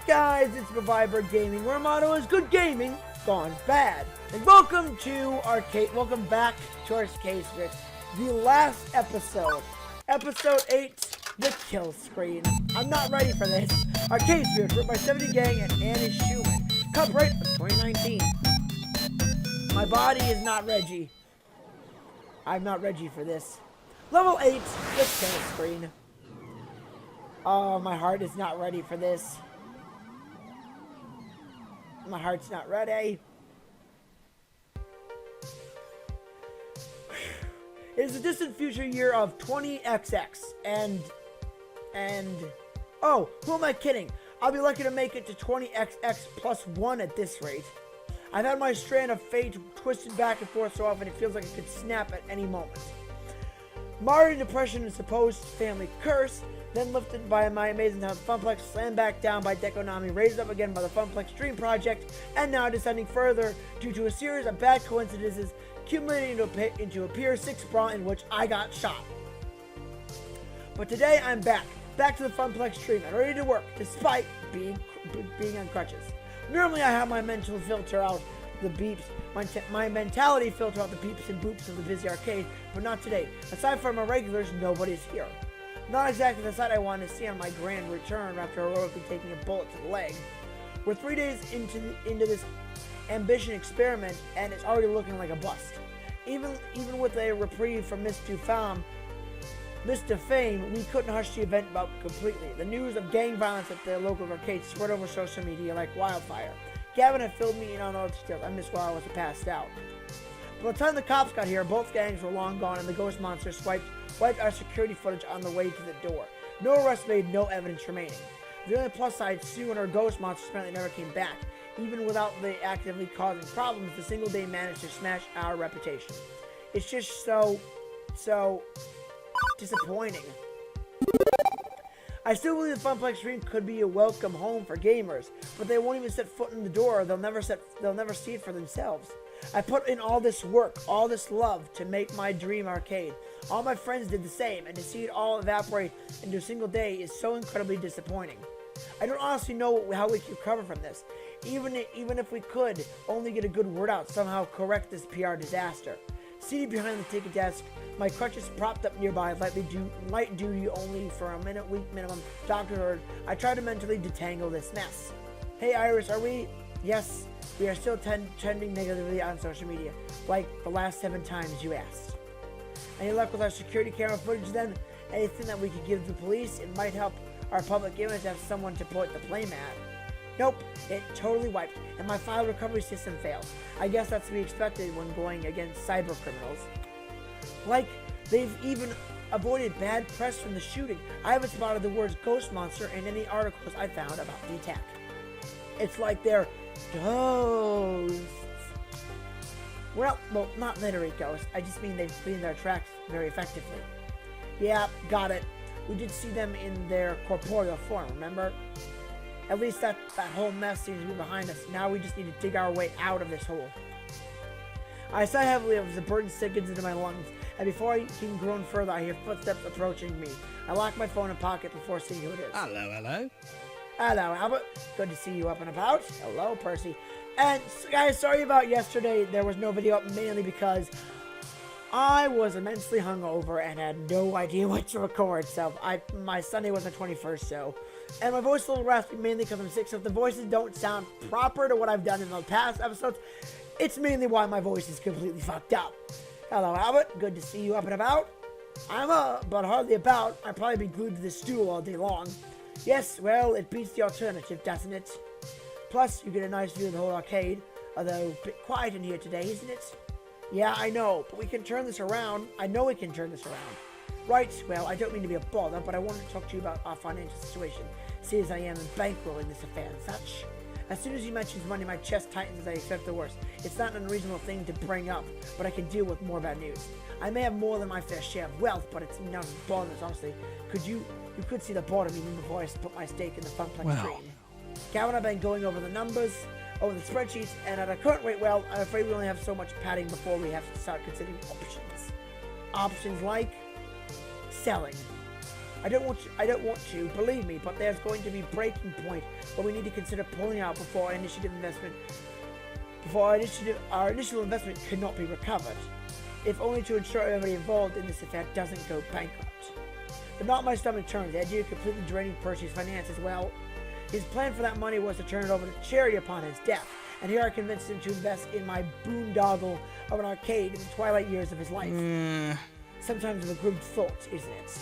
guys? It's TheFatRat Gaming, where our motto is good gaming gone bad. And welcome back to our case with the last episode, episode 8, the kill screen. I'm not ready for this. Arcade Spirits written by 70 Gang and Annie Schumann. Copyright of 2019. My body is not Reggie. I'm not Reggie for this. Level 8, the kill screen. Oh, my heart is not ready for this. My heart's not ready. It is the distant future year of 20XX, and oh, who am I kidding? I'll be lucky to make it to 20XX plus 1 at this rate. I've had my strand of fate twisted back and forth so often it feels like it could snap at any moment. Marred in depression and supposed family curse, then lifted by my amazing talent Funplex, slammed back down by deco nami, raised up again by the Funplex Dream project, and now descending further due to a series of bad coincidences accumulating into a pure 6 brawl in which I got shot. But today I'm back to the Funplex Dream and ready to work despite being on crutches. Normally I have my mental filter out the beeps, my mentality filter out the beeps and boops of the busy arcade, but not today. Aside from our regulars, nobody's here. Not exactly the sight I wanted to see on my grand return after heroically taking a bullet to the leg. We're 3 days into this ambition experiment, and it's already looking like a bust. Even with a reprieve from Mr. Fame, we couldn't hush the event about completely. The news of gang violence at the local arcade spread over social media like wildfire. Gavin had filled me in on all the details. I missed while I was passed out. By the time the cops got here, both gangs were long gone, and the ghost monster wiped our security footage on the way to the door. No arrests made, no evidence remaining. The only plus side, Sue and her ghost monster apparently never came back. Even without the actively causing problems, the single day managed to smash our reputation. It's just so disappointing. I still believe the Funplex Dream could be a welcome home for gamers, but they won't even set foot in the door. They'll never see it for themselves. I put in all this work, all this love to make my dream arcade. All my friends did the same, and to see it all evaporate into a single day is so incredibly disappointing. I don't honestly know how we could recover from this. Even if we could only get a good word out, somehow correct this PR disaster. Seated behind the ticket desk, my crutches propped up nearby, light duty only for a week minimum. Dr. Heard, I try to mentally detangle this mess. Hey Iris, are we? Yes, we are still trending negatively on social media, like the last 7 times you asked. Any luck with our security camera footage then? Anything that we could give the police? It might help our public image to have someone to point the blame at. Nope, it totally wiped, and my file recovery system failed. I guess that's to be expected when going against cyber criminals. Like, they've even avoided bad press from the shooting. I haven't spotted the words ghost monster in any articles I found about the attack. It's like they're ghosts. Well, not literally ghosts. I just mean they've cleaned their tracks very effectively. Yeah, got it. We did see them in their corporeal form, remember? At least that whole mess seems to be behind us. Now we just need to dig our way out of this hole. I sigh heavily as the burden sinkens into my lungs, and before I can groan further, I hear footsteps approaching me. I lock my phone in pocket before seeing who it is. Hello. Hello, Albert. Good to see you up and about. Hello, Percy. And guys, sorry about yesterday. There was no video up mainly because I was immensely hungover and had no idea what to record. So my Sunday was the 21st, so. And my voice is a little raspy mainly because I'm sick, so if the voices don't sound proper to what I've done in the past episodes, it's mainly why my voice is completely fucked up. Hello, Albert. Good to see you up and about. I'm but hardly about. I'd probably be glued to this stool all day long. Yes, well, it beats the alternative, doesn't it? Plus, you get a nice view of the whole arcade, although a bit quiet in here today, isn't it? Yeah, I know, but we can turn this around. I know we can turn this around. Right, well, I don't mean to be a bother, but I wanted to talk to you about our financial situation, seeing as I am bankrolling this affair and such. As soon as you mention money, my chest tightens as I expect the worst. It's not an unreasonable thing to bring up, but I can deal with more bad news. I may have more than my fair share of wealth, but it's none of the bonus, honestly. You could see the bottom even before I put my stake in the Funplex Dream. Gavin and I have been going over the numbers, over the spreadsheets, and at our current rate, well, I'm afraid we only have so much padding before we have to start considering options. Options like selling. I don't want you, believe me, but there's going to be a breaking point where we need to consider pulling out before our initial investment cannot be recovered, if only to ensure everybody involved in this affair doesn't go bankrupt. But not my stomach turns. The idea of completely draining Percy's finances, well, his plan for that money was to turn it over to charity upon his death, and here I convinced him to invest in my boondoggle of an arcade in the twilight years of his life. Sometimes a grim thought, isn't it?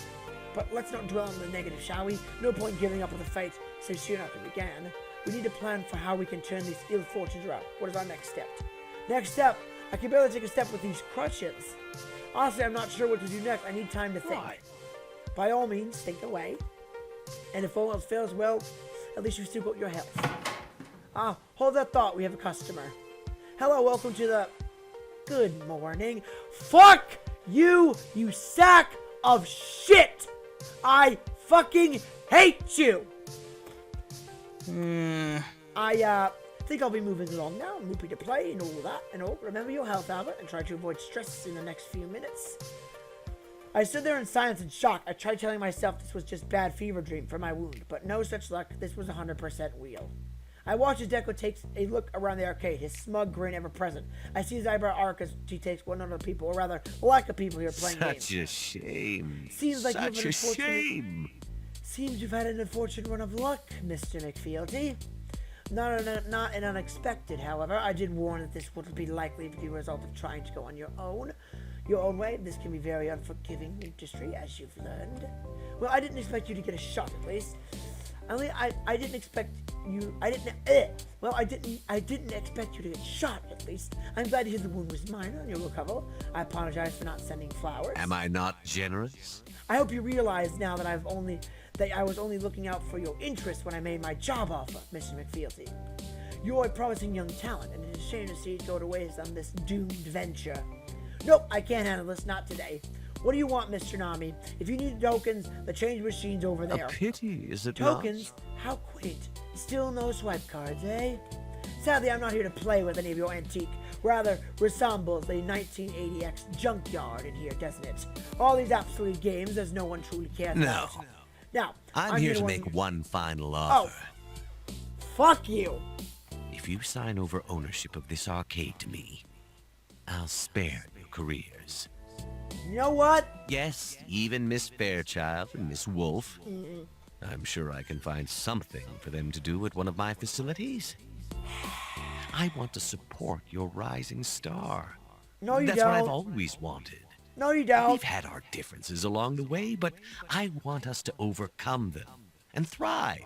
But let's not dwell on the negative, shall we? No point giving up on the fight so soon after it began. We need to plan for how we can turn these ill fortunes around. What is our next step? Next step? I can barely take a step with these crutches. Honestly, I'm not sure what to do next. I need time to think. Right. By all means, think away. And if all else fails, well, at least you've still got your health. Hold that thought. We have a customer. Hello, welcome to the... Good morning. Fuck you, you sack of shit! I fucking hate you! I think I'll be moving along now. I'm happy to play and all that and all. Remember your health, Albert, and try to avoid stress in the next few minutes. I stood there in silence and shock. I tried telling myself this was just bad fever dream from my wound, but no such luck. This was 100% real. I watch as Deco takes a look around the arcade, his smug grin ever present. I see his eyebrow arc as he takes one of the people, or rather, lack of people here playing games. Such a shame. Seems like Such a shame. Seems you've had an unfortunate run of luck, Mr. McFealty. Not an unexpected, however. I did warn that this would be likely to be a result of trying to go on your own way. This can be very unforgiving industry, as you've learned. Well, I didn't expect you to get a shot, at least. I didn't expect you. I didn't expect you to get shot. At least I'm glad to hear the wound was minor and you'll recover. I apologize for not sending flowers. Am I not generous? I hope you realize now that I was only looking out for your interest when I made my job offer, Mr. McFealty. You're a promising young talent, and it is a shame to see it go to waste on this doomed venture. Nope, I can't handle this. Not today. What do you want, Mr. Nami? If you need tokens, the change machine's over there. A pity, is it Tokens? not? How quaint. Still no swipe cards, eh? Sadly, I'm not here to play with any of your antique. Rather, resembles the 1980X junkyard in here, doesn't it? All these obsolete games, there's no one truly cares about. Now, I'm here to make one final offer. Oh. Fuck you. If you sign over ownership of this arcade to me, I'll spare your careers. You know what? Yes, even Miss Fairchild and Miss Wolf. I'm sure I can find something for them to do at one of my facilities. I want to support your rising star. No, you That's don't. what I've always wanted. No, you don't. We've had our differences along the way, but I want us to overcome them and thrive.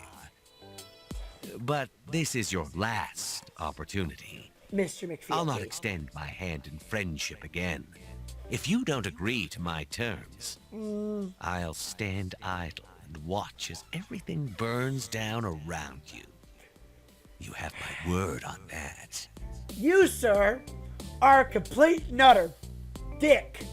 But this is your last opportunity. Mr. McFealty. I'll not extend my hand in friendship again. If you don't agree to my terms, I'll stand idle and watch as everything burns down around you. You have my word on that. You, sir, are a complete nutter. Dick.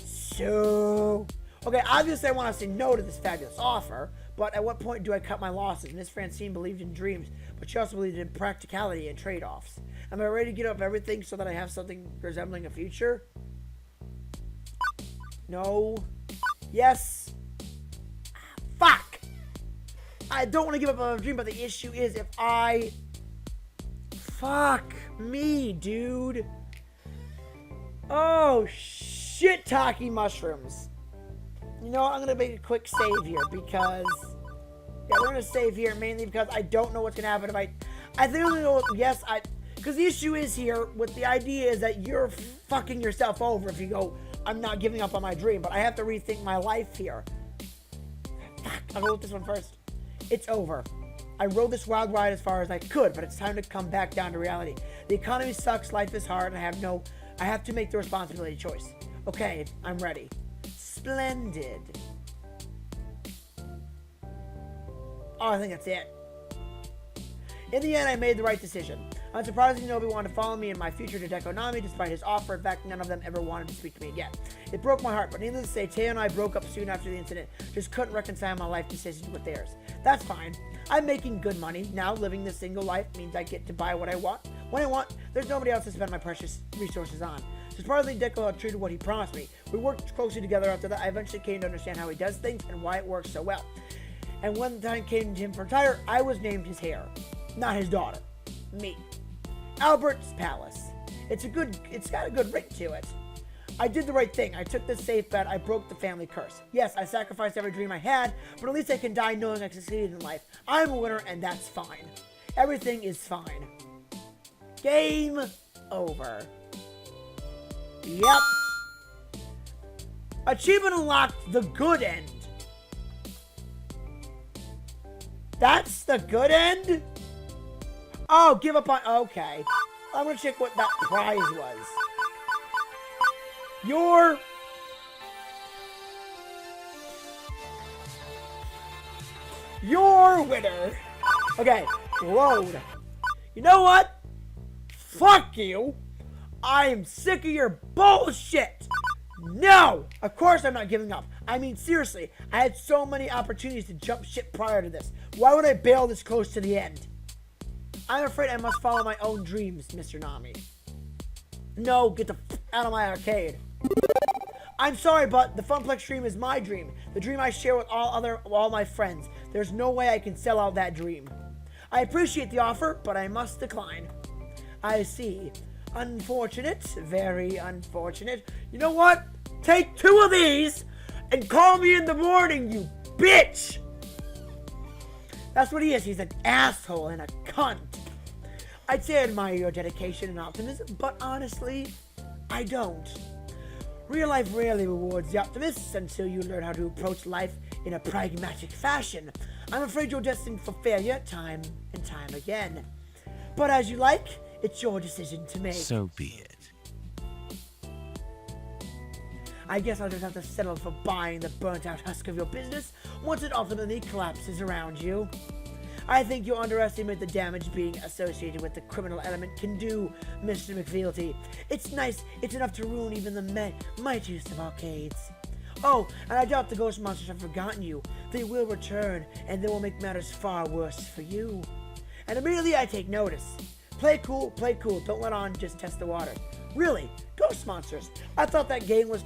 So... Okay, obviously I want to say no to this fabulous offer, but at what point do I cut my losses? Miss Francine believed in dreams, but she also believed in practicality and trade-offs. Am I ready to give up everything so that I have something resembling a future? No. Yes. Fuck! I don't want to give up a dream, but the issue is if I... Fuck me, dude. Oh, shit, talking mushrooms. You know what? I'm going to make a quick save here because... Yeah, we're going to save here mainly because I don't know what's going to happen if I think I'm going to go with... Yes, because the issue is here with the idea is that you're fucking yourself over if you go, I'm not giving up on my dream, but I have to rethink my life here. Fuck, I'll go with this one first. It's over. I rode this wild ride as far as I could, but it's time to come back down to reality. The economy sucks, life is hard, and I have to make the responsibility choice. Okay, I'm ready. Splendid. Oh, I think that's it. In the end, I made the right decision. Unsurprisingly, nobody wanted to follow me in my future to Deco Nami, despite his offer. In fact, none of them ever wanted to speak to me again. It broke my heart, but needless to say, Teo and I broke up soon after the incident. Just couldn't reconcile my life decisions with theirs. That's fine. I'm making good money. Now, living this single life means I get to buy what I want. When I want, there's nobody else to spend my precious resources on. Surprisingly, Deco had treated what he promised me. We worked closely together after that. I eventually came to understand how he does things and why it works so well. And when the time came to him for retire, I was named his heir, not his daughter. Me. Albert's Palace. It's got a good ring to it. I did the right thing. I took the safe bet. I broke the family curse. Yes, I sacrificed every dream I had, but at least I can die knowing I succeeded in life. I'm a winner, and that's fine. Everything is fine. Game over. Yep. Achievement unlocked, the good end. That's the good end? Oh, give up on... Okay. I'm gonna check what that prize was. Your winner. Okay, load. You know what? Fuck you. I am sick of your bullshit. No! Of course I'm not giving up. I mean, seriously, I had so many opportunities to jump ship prior to this. Why would I bail this close to the end? I'm afraid I must follow my own dreams, Mr. Nami. No, get the f out of my arcade. I'm sorry, but the Funplex Dream is my dream. The dream I share with all my friends. There's no way I can sell out that dream. I appreciate the offer, but I must decline. I see. Unfortunate. Very unfortunate. You know what? Take 2 of these and call me in the morning, you bitch! That's what he is. He's an asshole and a cunt. I'd say I admire your dedication and optimism, but honestly, I don't. Real life rarely rewards the optimists until you learn how to approach life in a pragmatic fashion. I'm afraid you're destined for failure time and time again. But as you like, it's your decision to make. So be it. I guess I'll just have to settle for buying the burnt-out husk of your business once it ultimately collapses around you. I think you underestimate the damage being associated with the criminal element can do, Mr. McFealty. It's nice, it's enough to ruin even the mightiest of arcades. Oh, and I doubt the ghost monsters have forgotten you. They will return, and they will make matters far worse for you. And immediately I take notice. Play cool, don't let on, just test the waters. Really, ghost monsters. I thought that game was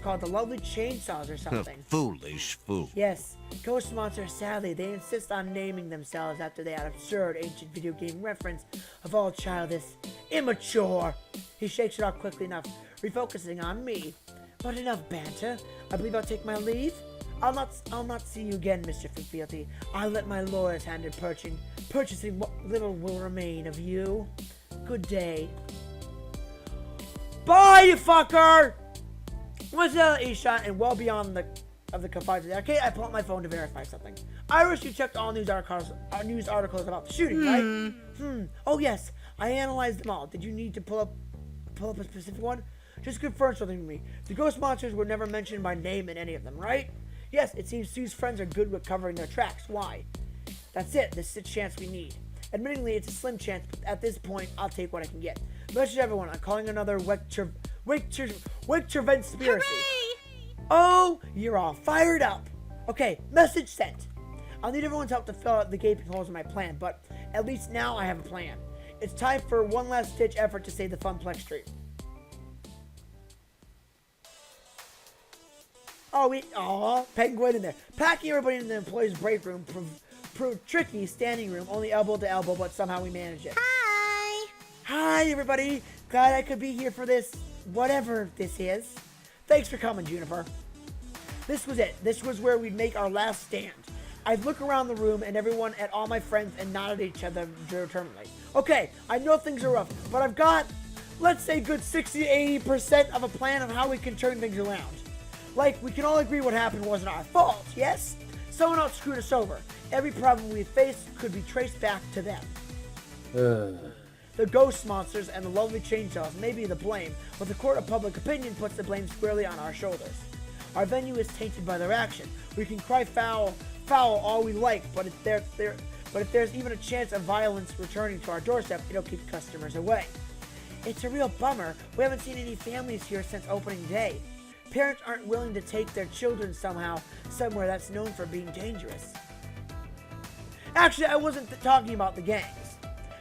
called The Lovely Chainsaws or something. Foolish fool. Yes, ghost monsters, sadly, they insist on naming themselves after that absurd ancient video game reference of all childish, immature. He shakes it off quickly enough, refocusing on me. But enough banter. I believe I'll take my leave. I'll not see you again, Mr. McFealty. I'll let my lawyers handle purchasing what little will remain of you. Good day. Bye, you fucker! Once the e-shot and well beyond the confines of the arcade, I pull out my phone to verify something. Iris, you checked all news articles about the shooting, right? Oh yes, I analyzed them all. Did you need to pull up a specific one? Just confirm something with me. The ghost monsters were never mentioned by name in any of them, right? Yes, it seems Sue's friends are good with covering their tracks. Why? That's it. This is the chance we need. Admittingly, it's a slim chance, but at this point, I'll take what I can get. Message everyone. I'm calling another Wake-Trevent conspiracy. Oh, you're all fired up. Okay, message sent. I'll need everyone's help to fill out the gaping holes in my plan, but at least now I have a plan. It's time for one last ditch effort to save the Funplex Dream. Penguin in there. Packing everybody in the employee's break room proved tricky. Standing room, only elbow to elbow, but somehow we managed it. Hi, everybody. Glad I could be here for this, whatever this is. Thanks for coming, Juniper. This was it. This was where we'd make our last stand. I'd look around the room and everyone at all my friends and nod at each other determinedly. Okay, I know things are rough, but I've got, let's say, good 60-80% of a plan of how we can turn things around. Like, we can all agree what happened wasn't our fault, yes? Someone else screwed us over. Every problem we faced could be traced back to them. The ghost monsters and the lovely chainsaws may be the blame, but the court of public opinion puts the blame squarely on our shoulders. Our venue is tainted by their action. We can cry foul all we like, but if there's even a chance of violence returning to our doorstep, it'll keep customers away. It's a real bummer. We haven't seen any families here since opening day. Parents aren't willing to take their children somewhere that's known for being dangerous. Actually, I wasn't talking about the gangs.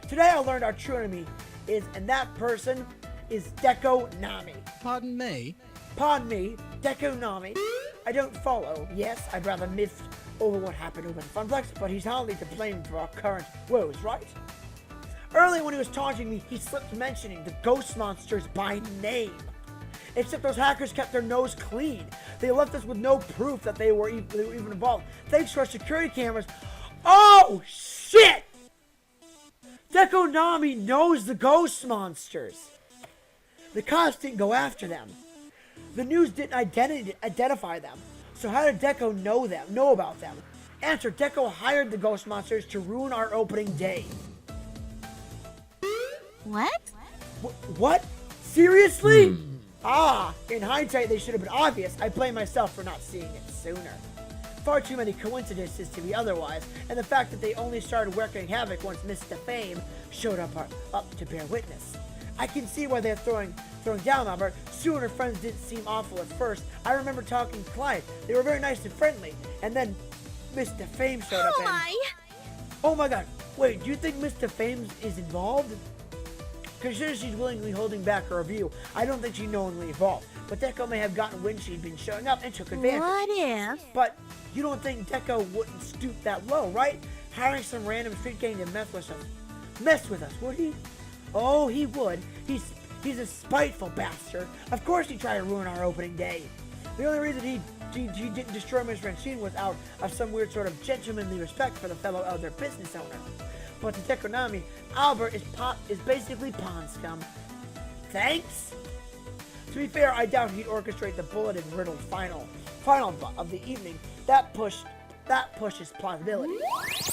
Today I learned our true enemy is, and that person is Deco Nami. Pardon me? Pardon me, Deco Nami. I don't follow. Yes, I'd rather miff over what happened over in Funplex, but he's hardly to blame for our current woes, right? Earlier when he was taunting me, he slipped mentioning the ghost monsters by name. Except those hackers kept their nose clean. They left us with no proof that they were even involved. Thanks to our security cameras. Oh, shit! Deco Nami knows the ghost monsters. The cops didn't go after them. The news didn't identify them. So how did Deco know about them? Answer, Deco hired the ghost monsters to ruin our opening day. What? What? Seriously? In hindsight, they should have been obvious. I blame myself for not seeing it sooner. Far too many coincidences to be otherwise, and the fact that they only started working havoc once Mr. Fame showed up to bear witness. I can see why they're throwing down, Albert. Sue and her friends didn't seem awful at first. I remember talking to Clyde. They were very nice and friendly, and then Mr. Fame showed up and... Oh my god. Wait, do you think Mr. Fame is involved? Consider she's willingly holding back her review. I don't think she knowingly involved. But Deco may have gotten wind she'd been showing up and took advantage. What if? But you don't think Deco wouldn't stoop that low, right? Hiring some random street gang to mess with us, would he? Oh, he would. He's a spiteful bastard. Of course he'd try to ruin our opening day. The only reason he didn't destroy Miss Francine was out of some weird sort of gentlemanly respect for the fellow elder business owner. But to Deco Nami, Albert is basically pond scum. Thanks? To be fair, I doubt he'd orchestrate the bulleted riddled final of the evening. That pushes plausibility.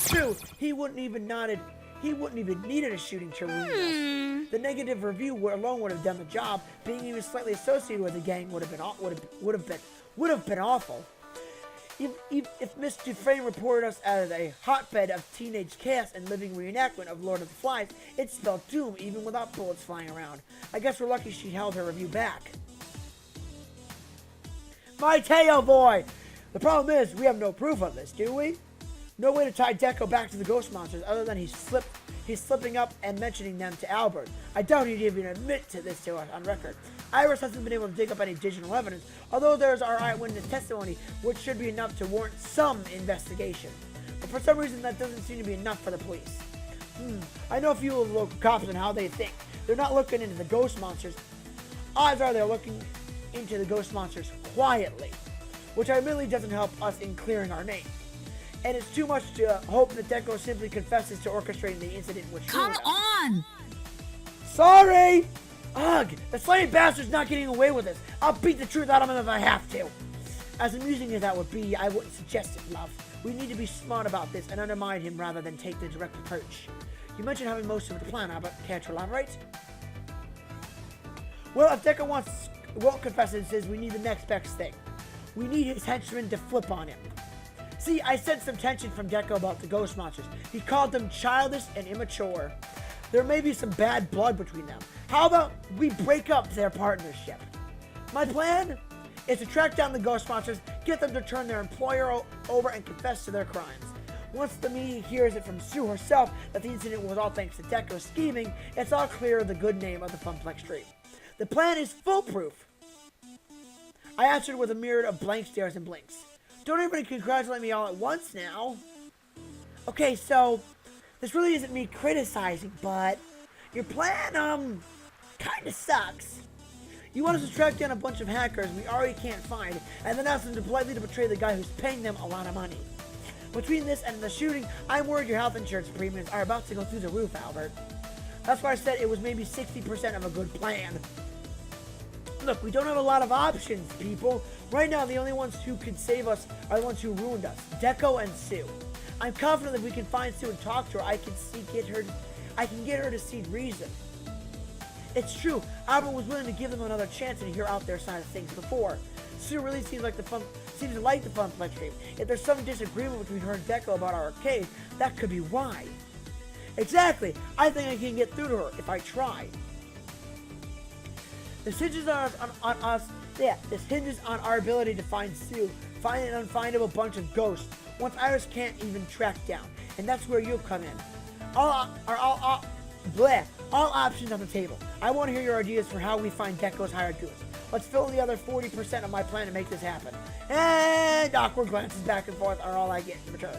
True, he wouldn't even needed a shooting to ruin us. The negative review alone would have done the job. Being even slightly associated with the gang would have been awful. If Mr. Frame reported us as a hotbed of teenage chaos and living reenactment of Lord of the Flies, it spelled doom even without bullets flying around. I guess we're lucky she held her review back. My tail, boy! The problem is, we have no proof of this, do we? No way to tie Deco back to the ghost monsters other than he's slipping up and mentioning them to Albert. I doubt he'd even admit to this to us on record. Iris hasn't been able to dig up any digital evidence, although there's our eyewitness testimony, which should be enough to warrant some investigation. But for some reason, that doesn't seem to be enough for the police. I know a few of the local cops and how they think. They're not looking into the ghost monsters. Odds are they're looking into the ghost monsters quietly, which admittedly doesn't help us in clearing our name. And it's too much to hope that Deco simply confesses to orchestrating the incident which Come on! Sorry! Ugh, the slimy bastard's not getting away with this. I'll beat the truth out of him if I have to. As amusing as that would be, I wouldn't suggest it, love. We need to be smart about this and undermine him rather than take the direct approach. You mentioned having most of the plan, Albert. Care to elaborate? Well, if Deco won't confess and says we need the next best thing. We need his henchmen to flip on him. See, I sensed some tension from Deco about the ghost monsters. He called them childish and immature. There may be some bad blood between them. How about we break up their partnership? My plan is to track down the ghost monsters, get them to turn their employer over and confess to their crimes. Once the media hears it from Sue herself that the incident was all thanks to Deco's scheming, it's all clear of the good name of the Funplex Dream. The plan is foolproof. I answered with a myriad of blank stares and blinks. Don't everybody congratulate me all at once now. Okay, so this really isn't me criticizing, but your plan, kinda sucks. You want us to track down a bunch of hackers we already can't find, and then ask them to politely betray the guy who's paying them a lot of money. Between this and the shooting, I'm worried your health insurance premiums are about to go through the roof, Albert. That's why I said it was maybe 60% of a good plan. Look, we don't have a lot of options, people. Right now, the only ones who could save us are the ones who ruined us, Deco and Sue. I'm confident that if we can find Sue and talk to her, I can get her to see reason. It's true, Albert was willing to give them another chance and hear out their side of things before. Sue really seems to like the Funplex Dream. If there's some disagreement between her and Deco about our arcade, that could be why. Exactly. I think I can get through to her if I try. This hinges on us. Yeah, this hinges on our ability to find Sue, find an unfindable bunch of ghosts, once Iris can't even track down, and that's where you'll come in. All options on the table. I want to hear your ideas for how we find Deco's hired goons. Let's fill in the other 40% of my plan to make this happen. And awkward glances back and forth are all I get in return.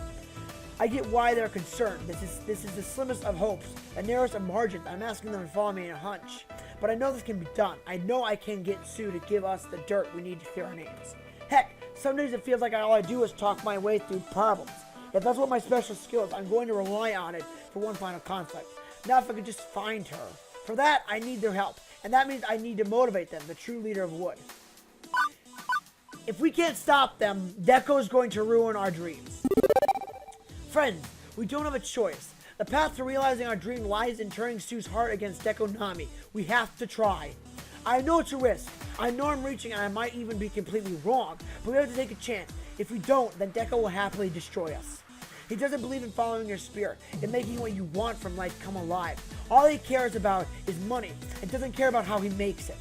I get why they're concerned. This is the slimmest of hopes, the narrowest of margins. I'm asking them to follow me in a hunch. But I know this can be done. I know I can get Sue to give us the dirt we need to clear our names. Heck, some days it feels like all I do is talk my way through problems. If that's what my special skill is, I'm going to rely on it for one final conflict. Now if I could just find her. For that, I need their help. And that means I need to motivate them, the true leader of Wood. If we can't stop them, Deco's going to ruin our dreams. Friends, we don't have a choice. The path to realizing our dream lies in turning Sue's heart against Deco Nami. We have to try. I know it's a risk. I know I'm reaching and I might even be completely wrong, but we have to take a chance. If we don't, then Deco will happily destroy us. He doesn't believe in following your spirit, in making what you want from life come alive. All he cares about is money and doesn't care about how he makes it.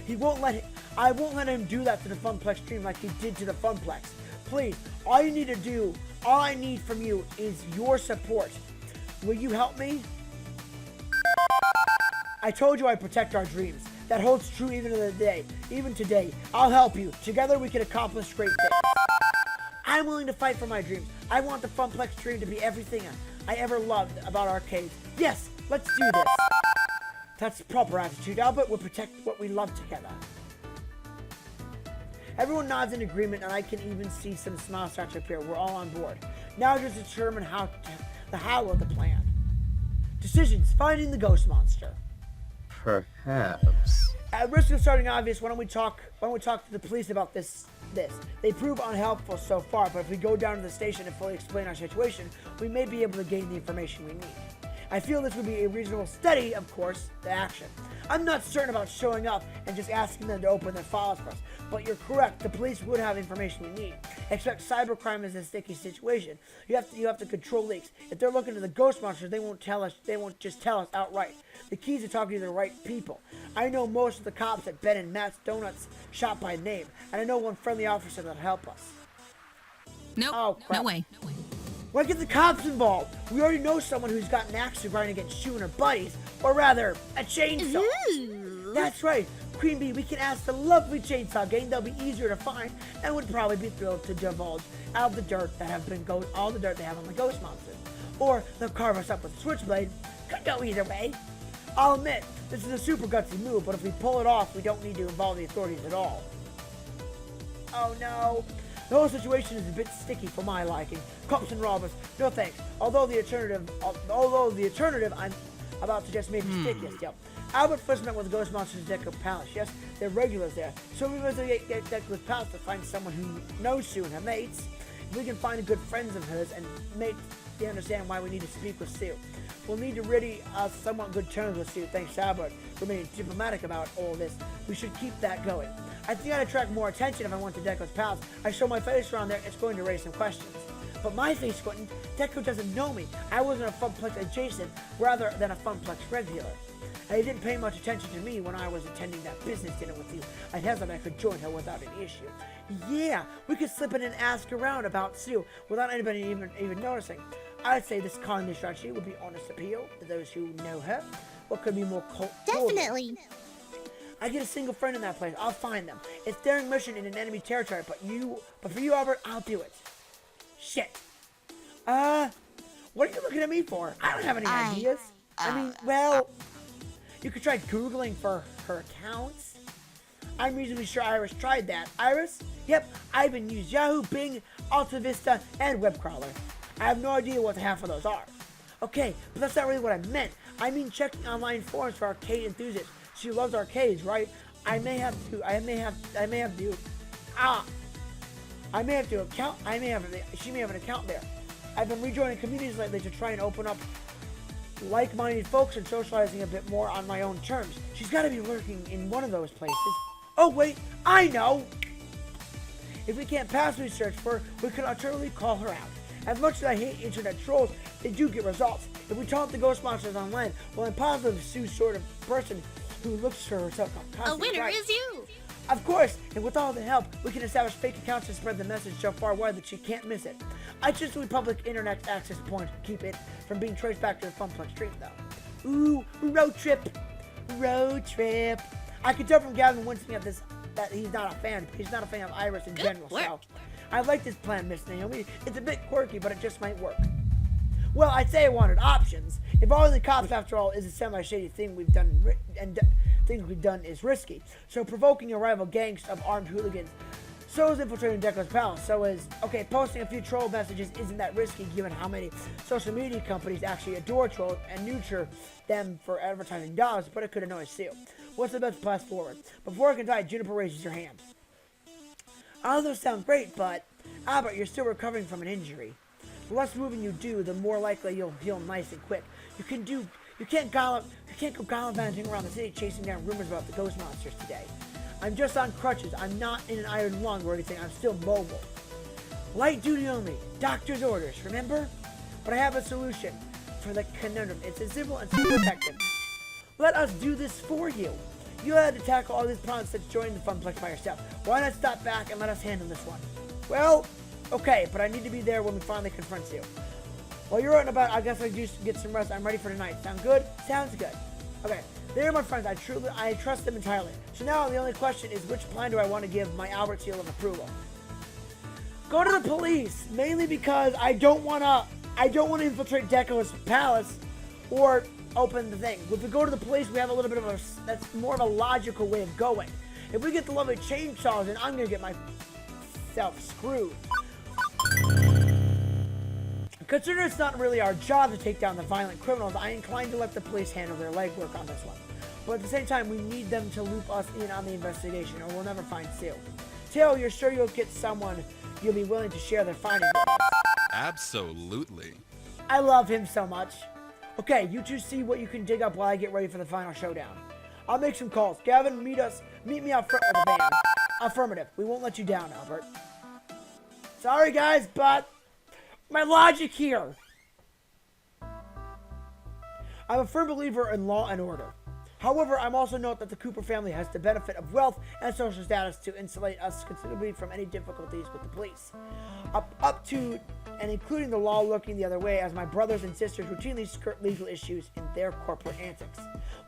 I won't let him do that to the Funplex Dream like he did to the Funplex. Please, all I need from you is your support. Will you help me? I told you I'd protect our dreams. That holds true even today. I'll help you. Together we can accomplish great things. I'm willing to fight for my dreams. I want the Funplex Dream to be everything I ever loved about arcades. Yes, let's do this. That's proper attitude, Albert. We'll protect what we love together. Everyone nods in agreement, and I can even see some smile start to appear. We're all on board. Now just determine the how of the plan. Decisions: finding the ghost monster. Perhaps. At risk of starting obvious, why don't we talk to the police about this? They prove unhelpful so far, but if we go down to the station and fully explain our situation, we may be able to gain the information we need. I feel this would be a reasonable study, of course, the action. I'm not certain about showing up and just asking them to open their files for us, but you're correct, the police would have information we need. Except cybercrime is a sticky situation. You have to control leaks. If they're looking at the ghost monsters, they won't just tell us outright. The key is to talking to the right people. I know most of the cops at Ben and Matt's Donuts shop by name, and I know one friendly officer that'll help us. Nope, Oh, crap. no way. Why get the cops involved? We already know someone who's got an axe to grind against Sue and her buddies, or rather, a chainsaw. Ooh. That's right, Queen Bee. We can ask the lovely chainsaw gang. They'll be easier to find and would probably be thrilled to divulge all the dirt they have on the ghost monsters. Or they'll carve us up with a switchblade. Could go either way. I'll admit, this is a super gutsy move, but if we pull it off, we don't need to involve the authorities at all. Oh no. The whole situation is a bit sticky for my liking. Cops and robbers, no thanks. Although the alternative I'm about to suggest may be stickiest. Yep. Albert first met with the Ghost Monsters at Deco Palace. Yes, they're regulars there. So we must get Deco's Palace to find someone who knows Sue and her mates. If we can find good friends of hers and make they understand why we need to speak with Sue. We'll need to really somewhat good terms with Sue, thanks to Albert remaining diplomatic about all this. We should keep that going. I think I'd attract more attention if I went to Deco's Palace. I show my face around there, it's going to raise some questions. But my face couldn't. Deco doesn't know me. I wasn't a Funplex adjacent rather than a Funplex regular. And he didn't pay much attention to me when I was attending that business dinner with you. I hesitate I could join her without an issue. Yeah, we could slip in and ask around about Sue without anybody even noticing. I'd say this kind strategy would be honest appeal to those who know her. What could be more Definitely. I get a single friend in that place. I'll find them. It's daring mission in an enemy territory, but for you, Albert, I'll do it. Shit. What are you looking at me for? I don't have any ideas. I mean, well, you could try Googling for her accounts. I'm reasonably sure Iris tried that. Iris? Yep, I even used Yahoo, Bing, Alta Vista, and Webcrawler. I have no idea what half of those are. Okay, but that's not really what I meant. I mean checking online forums for arcade enthusiasts. She loves arcades, right? She may have an account there. I've been rejoining communities lately to try and open up like-minded folks and socializing a bit more on my own terms. She's got to be lurking in one of those places. Oh wait, I know! If we can't passively search for her, we can alternatively call her out. As much as I hate internet trolls, they do get results. If we taunt the ghost monsters online, well, I'm positive Sue's sort of person who looks for herself constantly. A winner is you! Of course, and with all the help, we can establish fake accounts and spread the message so far wide that she can't miss it. I just need public internet access point to keep it from being traced back to the Funplex Dream, though. Ooh, road trip! road trip. I can tell from Gavin wincing at this that he's not a fan. He's not a fan of Iris in general. work. So I like this plan, Miss Naomi. It's a bit quirky, but it just might work. Well, I'd say I wanted options. If all the cops, after all, is a semi-shady thing we've done, things we've done is risky. So provoking a rival gangs of armed hooligans. So is infiltrating Deco's palace. So is, okay, posting a few troll messages isn't that risky given how many social media companies actually adore trolls and nurture them for advertising dollars, but it could annoy Sue. What's the best path forward? Before I can die, Juniper raises her hand. All those sound great, but Albert, you're still recovering from an injury. The less moving you do, the more likely you'll heal nice and quick. You can't go gallivanting around the city chasing down rumors about the ghost monsters today. I'm just on crutches. I'm not in an iron lung or anything. I'm still mobile. Light duty only. Doctor's orders, remember? But I have a solution for the conundrum. It's as simple and so effective. Let us do this for you. You had to tackle all these problems since joining the Funplex by yourself. Why not stop back and let us handle this one? Well, okay, but I need to be there when we finally confront you. While you're out and about, I guess I do get some rest. I'm ready for tonight. Sound good? Sounds good. Okay, they're my friends. I trust them entirely. So now the only question is, which plan do I want to give my Albert seal of approval? Go to the police, mainly because I don't want to infiltrate Deco's palace or open the thing. If we go to the police, we have a little bit of that's more of a logical way of going. If we get the lovely chainsaws, then I'm gonna get myself screwed. Considering it's not really our job to take down the violent criminals, I incline to let the police handle their legwork on this one. But at the same time, we need them to loop us in on the investigation, or we'll never find Sue. Tail, you're sure you'll get someone you'll be willing to share their findings with us? Absolutely. I love him so much. Okay, you two see what you can dig up while I get ready for the final showdown. I'll make some calls. Gavin, meet me out front with the van. Affirmative. We won't let you down, Albert. Sorry, guys, but my logic here. I'm a firm believer in law and order. However, I'm also note that the Cooper family has the benefit of wealth and social status to insulate us considerably from any difficulties with the police. Up to and including the law looking the other way, as my brothers and sisters routinely skirt legal issues in their corporate antics.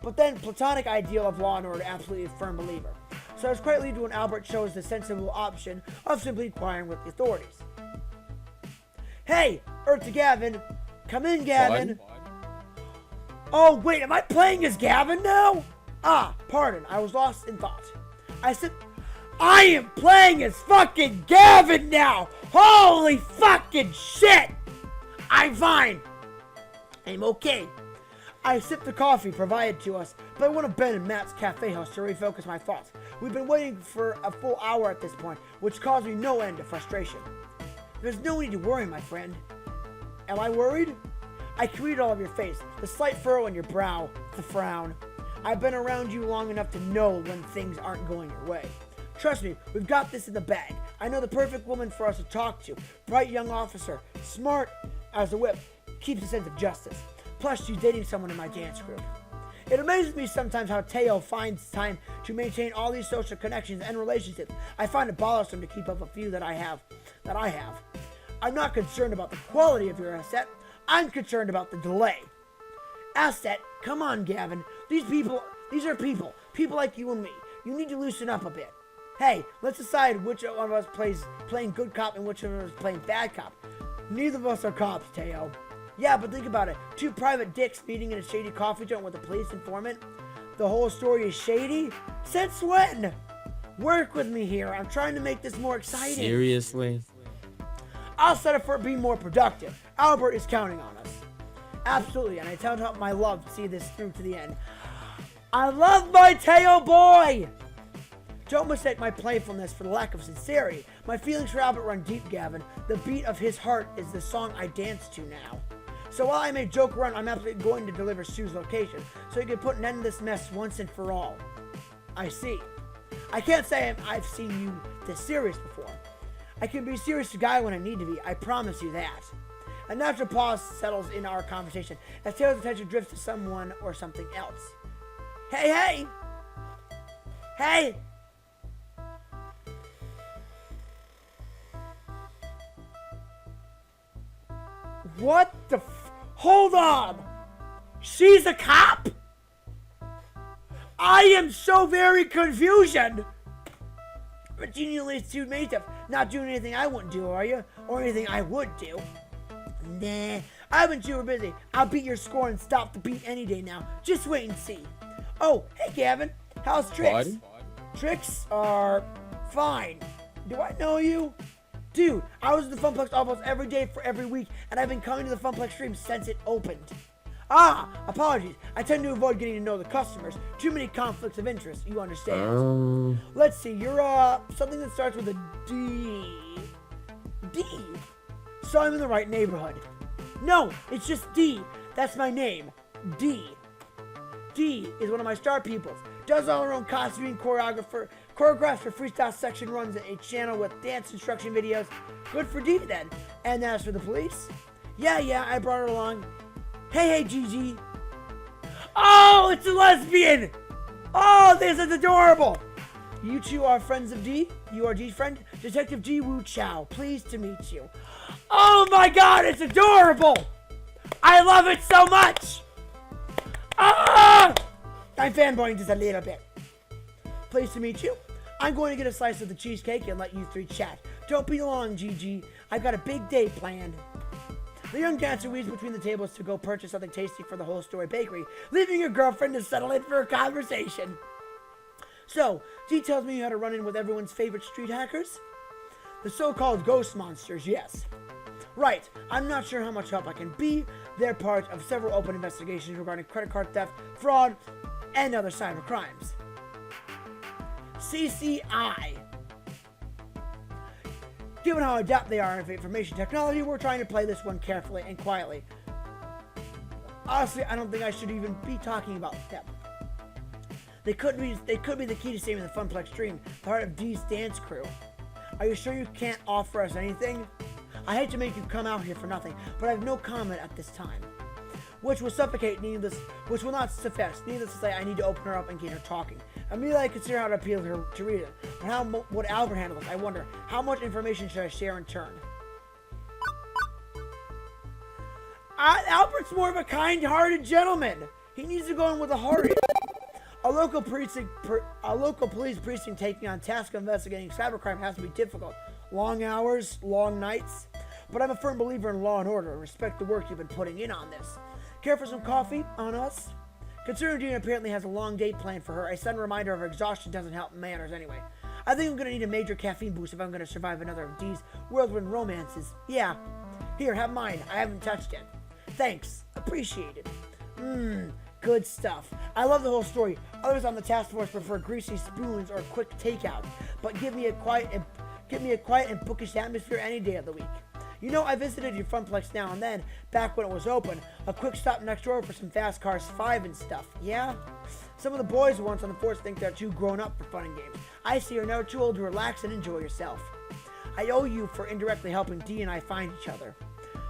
But then, platonic ideal of law and order, absolutely a firm believer. So it's quite lead when Albert chose the sensible option of simply inquiring with the authorities. Hey, to Gavin. Come in, Gavin. Fine. Oh, wait, am I playing as Gavin now? Ah, pardon, I was lost in thought. I am playing as fucking Gavin now! Holy fucking shit! I'm fine. I'm okay. I sipped the coffee provided to us by one of Ben and Matt's cafe house to refocus my thoughts. We've been waiting for a full hour at this point, which caused me no end of frustration. There's no need to worry, my friend. Am I worried? I can read all of your face, the slight furrow in your brow, the frown. I've been around you long enough to know when things aren't going your way. Trust me, we've got this in the bag. I know the perfect woman for us to talk to. Bright young officer, smart as a whip, keeps a sense of justice. Plus, she's dating someone in my dance group. It amazes me sometimes how Teo finds time to maintain all these social connections and relationships. I find it bothersome to keep up a few that I have. I'm not concerned about the quality of your asset. I'm concerned about the delay. Asset? Come on, Gavin. These are people like you and me. You need to loosen up a bit. Hey, let's decide which one of us playing good cop and which one of us playing bad cop. Neither of us are cops, Teo. Yeah, but think about it. Two private dicks meeting in a shady coffee joint with a police informant. The whole story is shady? Since when? Work with me here. I'm trying to make this more exciting. Seriously? I'll set up for being more productive. Albert is counting on us. Absolutely, and I tell him my love to see this through to the end. I love my Teo boy! Don't mistake my playfulness for the lack of sincerity. My feelings for Albert run deep, Gavin. The beat of his heart is the song I dance to now. So while I may joke around, I'm absolutely going to deliver Sue's location, so you can put an end to this mess once and for all. I see. I can't say I've seen you this serious before. I can be a serious guy when I need to be, I promise you that. A natural pause settles in our conversation as Taylor's attention drifts to someone or something else. Hey! Hey! What the Hold on! She's a cop? I am so very confusion. But genially sued me stuff. Not doing anything I wouldn't do, are you? Or anything I would do? Nah, I've been super busy. I'll beat your score and stop the beat any day now. Just wait and see. Oh, hey Gavin. How's Tricks? Buddy? Tricks are fine. Do I know you? Dude, I was in the Funplex almost every day for every week, and I've been coming to the Funplex Dream since it opened. Ah, apologies. I tend to avoid getting to know the customers. Too many conflicts of interest, you understand. Let's see, you're, something that starts with a D. D? So I'm in the right neighborhood. No, it's just D. That's my name. D. D is one of my star pupils. Does all her own costuming, choreographs for freestyle section runs a channel with dance instruction videos. Good for D then. And as for the police? Yeah, I brought her along. Hey, Gigi. Oh, it's a lesbian. Oh, this is adorable. You two are friends of D? You are D's friend? Detective Ji Woo Chow. Pleased to meet you. Oh my god, it's adorable. I love it so much. Ah! I'm fanboying just a little bit. Pleased to meet you. I'm going to get a slice of the cheesecake and let you three chat. Don't be long, Gigi. I've got a big day planned. The young dancer weaves between the tables to go purchase something tasty for the whole story bakery, leaving your girlfriend to settle in for a conversation. So, G tells me you had a run-in with everyone's favorite street hackers? The so-called ghost monsters, yes. Right, I'm not sure how much help I can be. They're part of several open investigations regarding credit card theft, fraud, and other cyber crimes. CCI. Given how adept they are in information technology, we're trying to play this one carefully and quietly. Honestly, I don't think I should even be talking about them. They could be the key to saving the Funplex Dream, part of D's dance crew. Are you sure you can't offer us anything? I hate to make you come out here for nothing, but I have no comment at this time. Which will not suffice. Needless to say, I need to open her up and get her talking. Immediately I consider how to appeal to her to read it. But how would Albert handle this? I wonder, how much information should I share in turn? Albert's more of a kind-hearted gentleman. He needs to go in with a heart. A local police precinct taking on task of investigating cybercrime has to be difficult. Long hours, long nights. But I'm a firm believer in law and order and respect the work you've been putting in on this. Care for some coffee on us? Considering Dean apparently has a long date planned for her, a sudden reminder of her exhaustion doesn't help manners anyway. I think I'm going to need a major caffeine boost if I'm going to survive another of Dee's whirlwind romances. Yeah. Here, have mine. I haven't touched it. Thanks. Appreciate it. Good stuff. I love the whole story. Others on the task force prefer greasy spoons or quick takeout, but give me a quiet and bookish atmosphere any day of the week. You know, I visited your Funplex now and then, back when it was open. A quick stop next door for some Fast Cars 5 and stuff, yeah? Some of the boys once on the force think they're too grown up for fun and games. I see you're never too old to relax and enjoy yourself. I owe you for indirectly helping Dee and I find each other.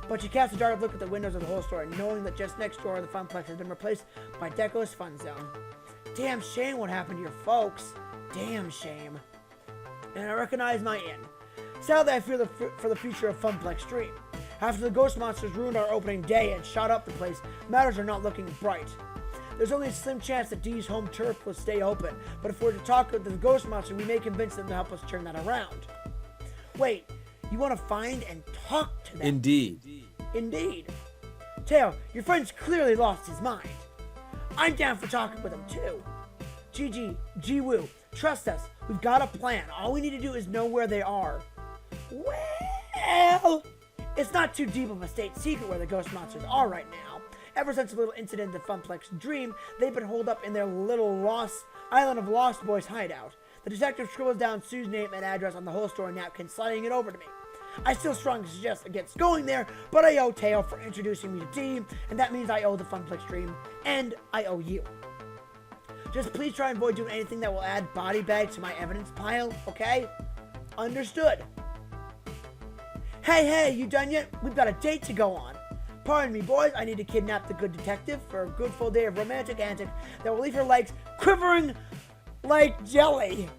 But she casts a dark look at the windows of the whole store, knowing that just next door the Funplex has been replaced by Deco's Fun Zone. Damn shame what happened to your folks. Damn shame. And I recognize my inn. Sadly, I fear for the future of Funplex Dream. After the ghost monsters ruined our opening day and shot up the place, matters are not looking bright. There's only a slim chance that Dee's home turf will stay open, but if we're to talk to the ghost monster, we may convince them to help us turn that around. Wait, you want to find and talk to them? Indeed. Teo, your friend's clearly lost his mind. I'm down for talking with him too. Ji-Woo, trust us. We've got a plan. All we need to do is know where they are. Well, it's not too deep of a state secret where the ghost monsters are right now. Ever since a little incident in the Funplex Dream, they've been holed up in their little island of Lost Boys hideout. The detective scribbles down Sue's name and address on the whole store napkin, sliding it over to me. I still strongly suggest against going there, but I owe Teo for introducing me to Dee, and that means I owe the Funplex Dream, and I owe you. Just please try and avoid doing anything that will add body bags to my evidence pile, okay? Understood. Hey, you done yet? We've got a date to go on. Pardon me, boys, I need to kidnap the good detective for a good full day of romantic antics that will leave her legs quivering like jelly.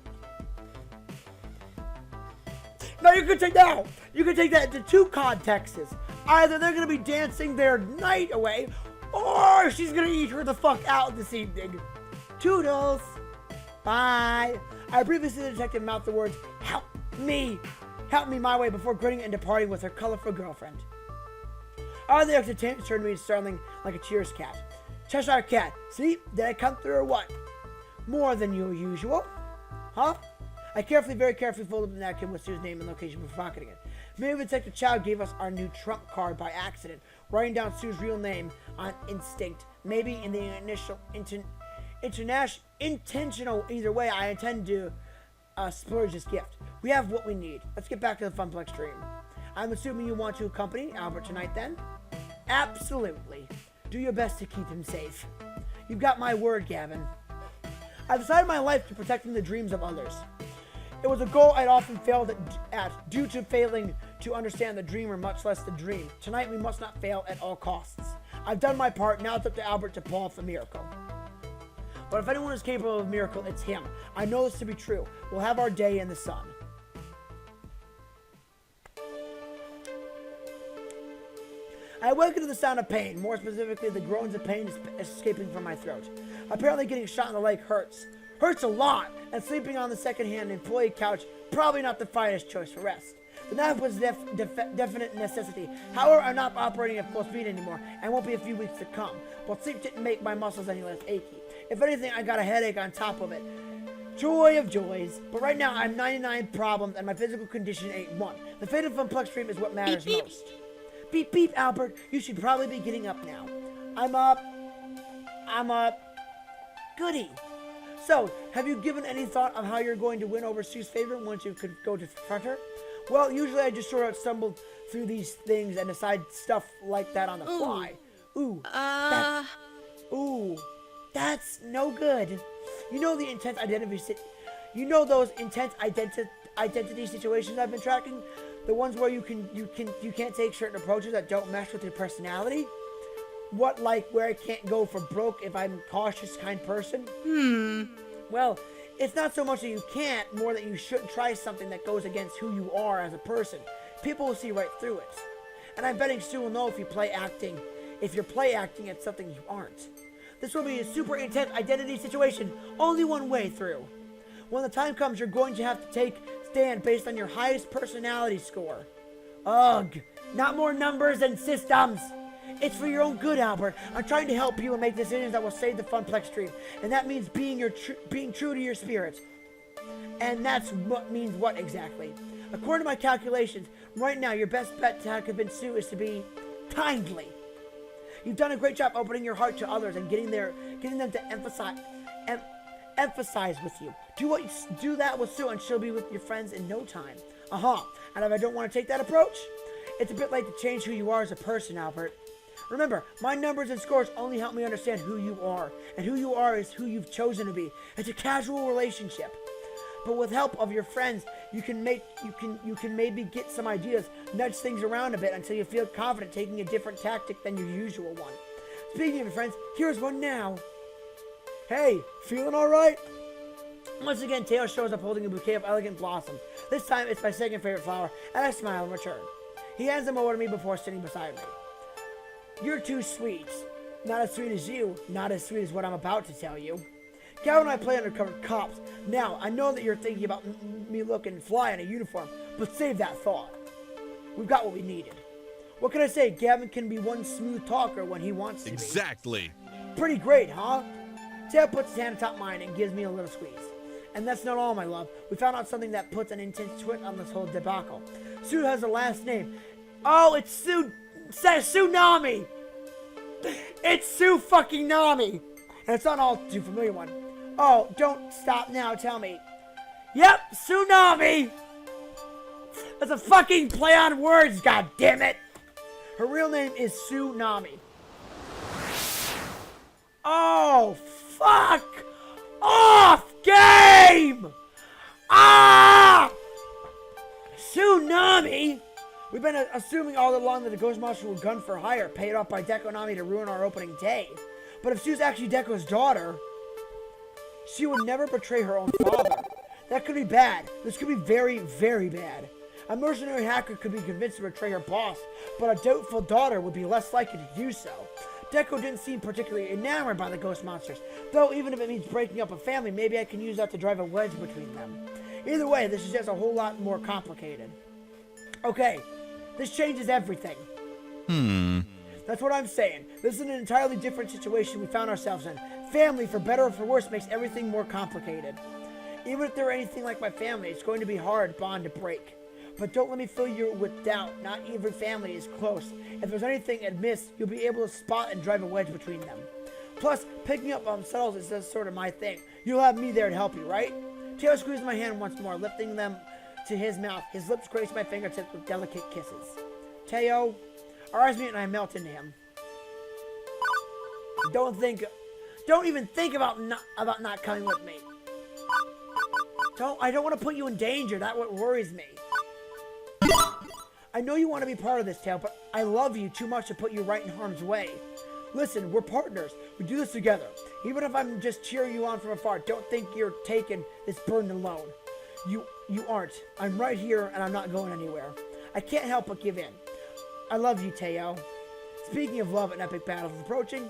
Now you can take that into two contexts. Either they're gonna be dancing their night away, or she's gonna eat her the fuck out this evening. Toodles! Bye! I previously the detective mouthed the words, help me! Help me my way before grinning and departing with her colorful girlfriend. Our the exit turned to me startling like a Cheers cat. Cheshire cat, see? Did I come through or what? More than usual? Huh? I very carefully folded the napkin with Sue's name and location before pocketing it. Maybe Detective Chow gave us our new trump card by accident, writing down Sue's real name on instinct. Maybe in the initial intentional either way, I intend to splurge this gift. We have what we need. Let's get back to the Funplex Dream. I'm assuming you want to accompany Albert tonight then? Absolutely. Do your best to keep him safe. You've got my word, Gavin. I've decided my life to protecting the dreams of others. It was a goal I'd often failed at due to failing to understand the dreamer, much less the dream. Tonight we must not fail at all costs. I've done my part, now it's up to Albert to pull off the miracle. But if anyone is capable of a miracle, it's him. I know this to be true. We'll have our day in the sun. I awakened to the sound of pain, more specifically the groans of pain escaping from my throat. Apparently getting shot in the leg hurts. Hurts a lot, and sleeping on the second-hand employee couch, probably not the finest choice for rest. The nap was definite necessity. However, I'm not operating at full speed anymore, and won't be a few weeks to come. But sleep didn't make my muscles any less achy. If anything, I got a headache on top of it. Joy of joys. But right now, I'm 99 problems, and my physical condition ain't one. The fate of Funplex Dream is what matters Beep, beep. most. Beep, beep, Albert. You should probably be getting up now. I'm up. Goody. So, have you given any thought of how you're going to win over Sue's favor once you could go to confront her? Well, usually I just sort of stumble through these things and decide stuff like that on the fly. That's no good. You know the intense those intense identity situations I've been tracking? The ones where you can't take certain approaches that don't mesh with your personality? What, like where I can't go for broke if I'm a cautious kind person? Well, it's not so much that you can't, more that you shouldn't try something that goes against who you are as a person. People will see right through it. And I'm betting Sue will know if you're play acting at something you aren't. This will be a super intense identity situation, only one way through. When the time comes, you're going to have to take stand based on your highest personality score. Ugh, not more numbers and systems. It's for your own good, Albert. I'm trying to help you and make decisions that will save the Funplex Dream. And that means being true to your spirit. And that's what means what exactly? According to my calculations, right now your best bet to convince Sue is to be kindly. You've done a great job opening your heart to others and getting them to emphasize with you. Do that with Sue and she'll be with your friends in no time. And if I don't want to take that approach, it's a bit late to change who you are as a person, Albert. Remember, my numbers and scores only help me understand who you are, and who you are is who you've chosen to be. It's a casual relationship. But with help of your friends, you can maybe get some ideas, nudge things around a bit until you feel confident taking a different tactic than your usual one. Speaking of your friends, here's one now. Hey, feeling all right? Once again, Tail shows up holding a bouquet of elegant blossoms. This time, it's my second favorite flower, and I smile in return. He hands them over to me before sitting beside me. You're too sweet. Not as sweet as you, not as sweet as what I'm about to tell you. Cal and I play undercover cops. Now, I know that you're thinking about me looking fly in a uniform, but save that thought. We've got what we needed. What can I say? Gavin can be one smooth talker when he wants to be. Exactly. Pretty great, huh? Tail puts his hand atop mine and gives me a little squeeze. And that's not all, my love. We found out something that puts an intense twist on this whole debacle. Sue has a last name. Oh, it's Sue... Tsunami! It's Sue fucking Nami! And it's not all too familiar one. Oh, don't stop now, tell me. Yep, Tsunami! That's a fucking play on words, god damn it! Her real name is Tsunami. Oh, fuck! Off game! Ah! Tsunami? We've been assuming all along that the Ghost Monster will gun for hire, paid off by Deco Nami to ruin our opening day. But if Sue's actually Deco's daughter, she would never betray her own father. That could be bad. This could be very, very bad. A mercenary hacker could be convinced to betray her boss, but a doubtful daughter would be less likely to do so. Deco didn't seem particularly enamored by the ghost monsters, though even if it means breaking up a family, maybe I can use that to drive a wedge between them. Either way, this is just a whole lot more complicated. Okay, this changes everything. That's what I'm saying. This is an entirely different situation we found ourselves in. Family, for better or for worse, makes everything more complicated. Even if they're anything like my family, it's going to be a hard bond to break. But don't let me fill you with doubt. Not every family is close. If there's anything amiss, you'll be able to spot and drive a wedge between them. Plus, picking up on settles is just sort of my thing. You'll have me there to help you, right? Taylor squeezed my hand once more, lifting them to his mouth. His lips graced my fingertips with delicate kisses. Teo, our eyes meet and I melt into him. Don't even think about not coming with me. I don't want to put you in danger. That's what worries me. I know you want to be part of this, Tail, but I love you too much to put you right in harm's way. Listen, we're partners. We do this together. Even if I'm just cheering you on from afar, don't think you're taking this burden alone. You aren't. I'm right here, and I'm not going anywhere. I can't help but give in. I love you, Teo. Speaking of love and epic battles approaching,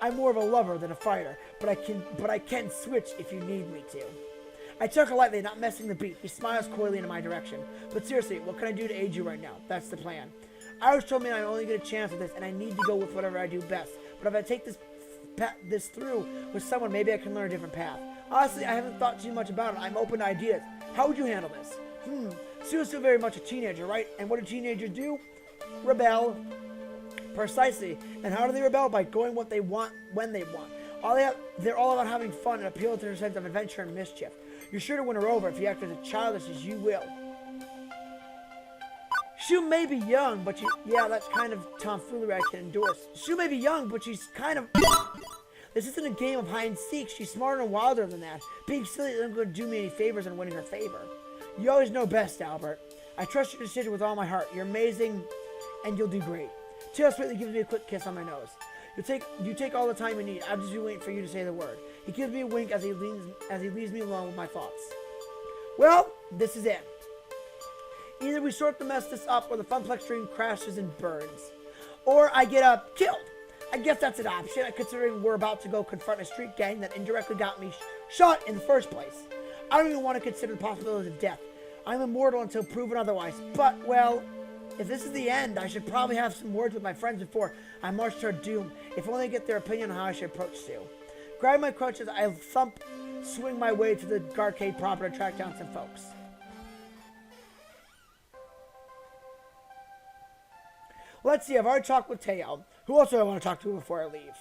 I'm more of a lover than a fighter, but I can switch if you need me to. I chuckle lightly, not missing the beat. He smiles coyly in my direction. But seriously, what can I do to aid you right now? That's the plan. Iris told me I only get a chance at this, and I need to go with whatever I do best. But if I take this through with someone, maybe I can learn a different path. Honestly, I haven't thought too much about it. I'm open to ideas. How would you handle this? Sue's still very much a teenager, right? And what do teenagers do? Rebel. Precisely. And how do they rebel? By going what they want when they want. They're all about having fun and appeal to their sense of adventure and mischief. You're sure to win her over if you act as childish as you will. Sue may be young, but yeah, that's kind of tomfoolery I can endorse. Sue may be young, but she's kind of... This isn't a game of hide and seek. She's smarter and wilder than that. Being silly isn't going to do me any favors in winning her favor. You always know best, Albert. I trust your decision with all my heart. You're amazing, and you'll do great. Tail sweetly gives me a quick kiss on my nose. You take all the time you need. I'll just be waiting for you to say the word. He gives me a wink as he leaves me alone with my thoughts. Well, this is it. Either we sort to mess this up, or the Funplex Dream crashes and burns. Or I get killed. I guess that's an option, considering we're about to go confront a street gang that indirectly got me shot in the first place. I don't even want to consider the possibility of death. I'm immortal until proven otherwise. But, well, if this is the end, I should probably have some words with my friends before I march toward doom, if only to get their opinion on how I should approach Sue. Grabbing my crutches, I swing my way to the arcade proper to track down some folks. Let's see, I've already talked with Teo. Who else do I want to talk to before I leave?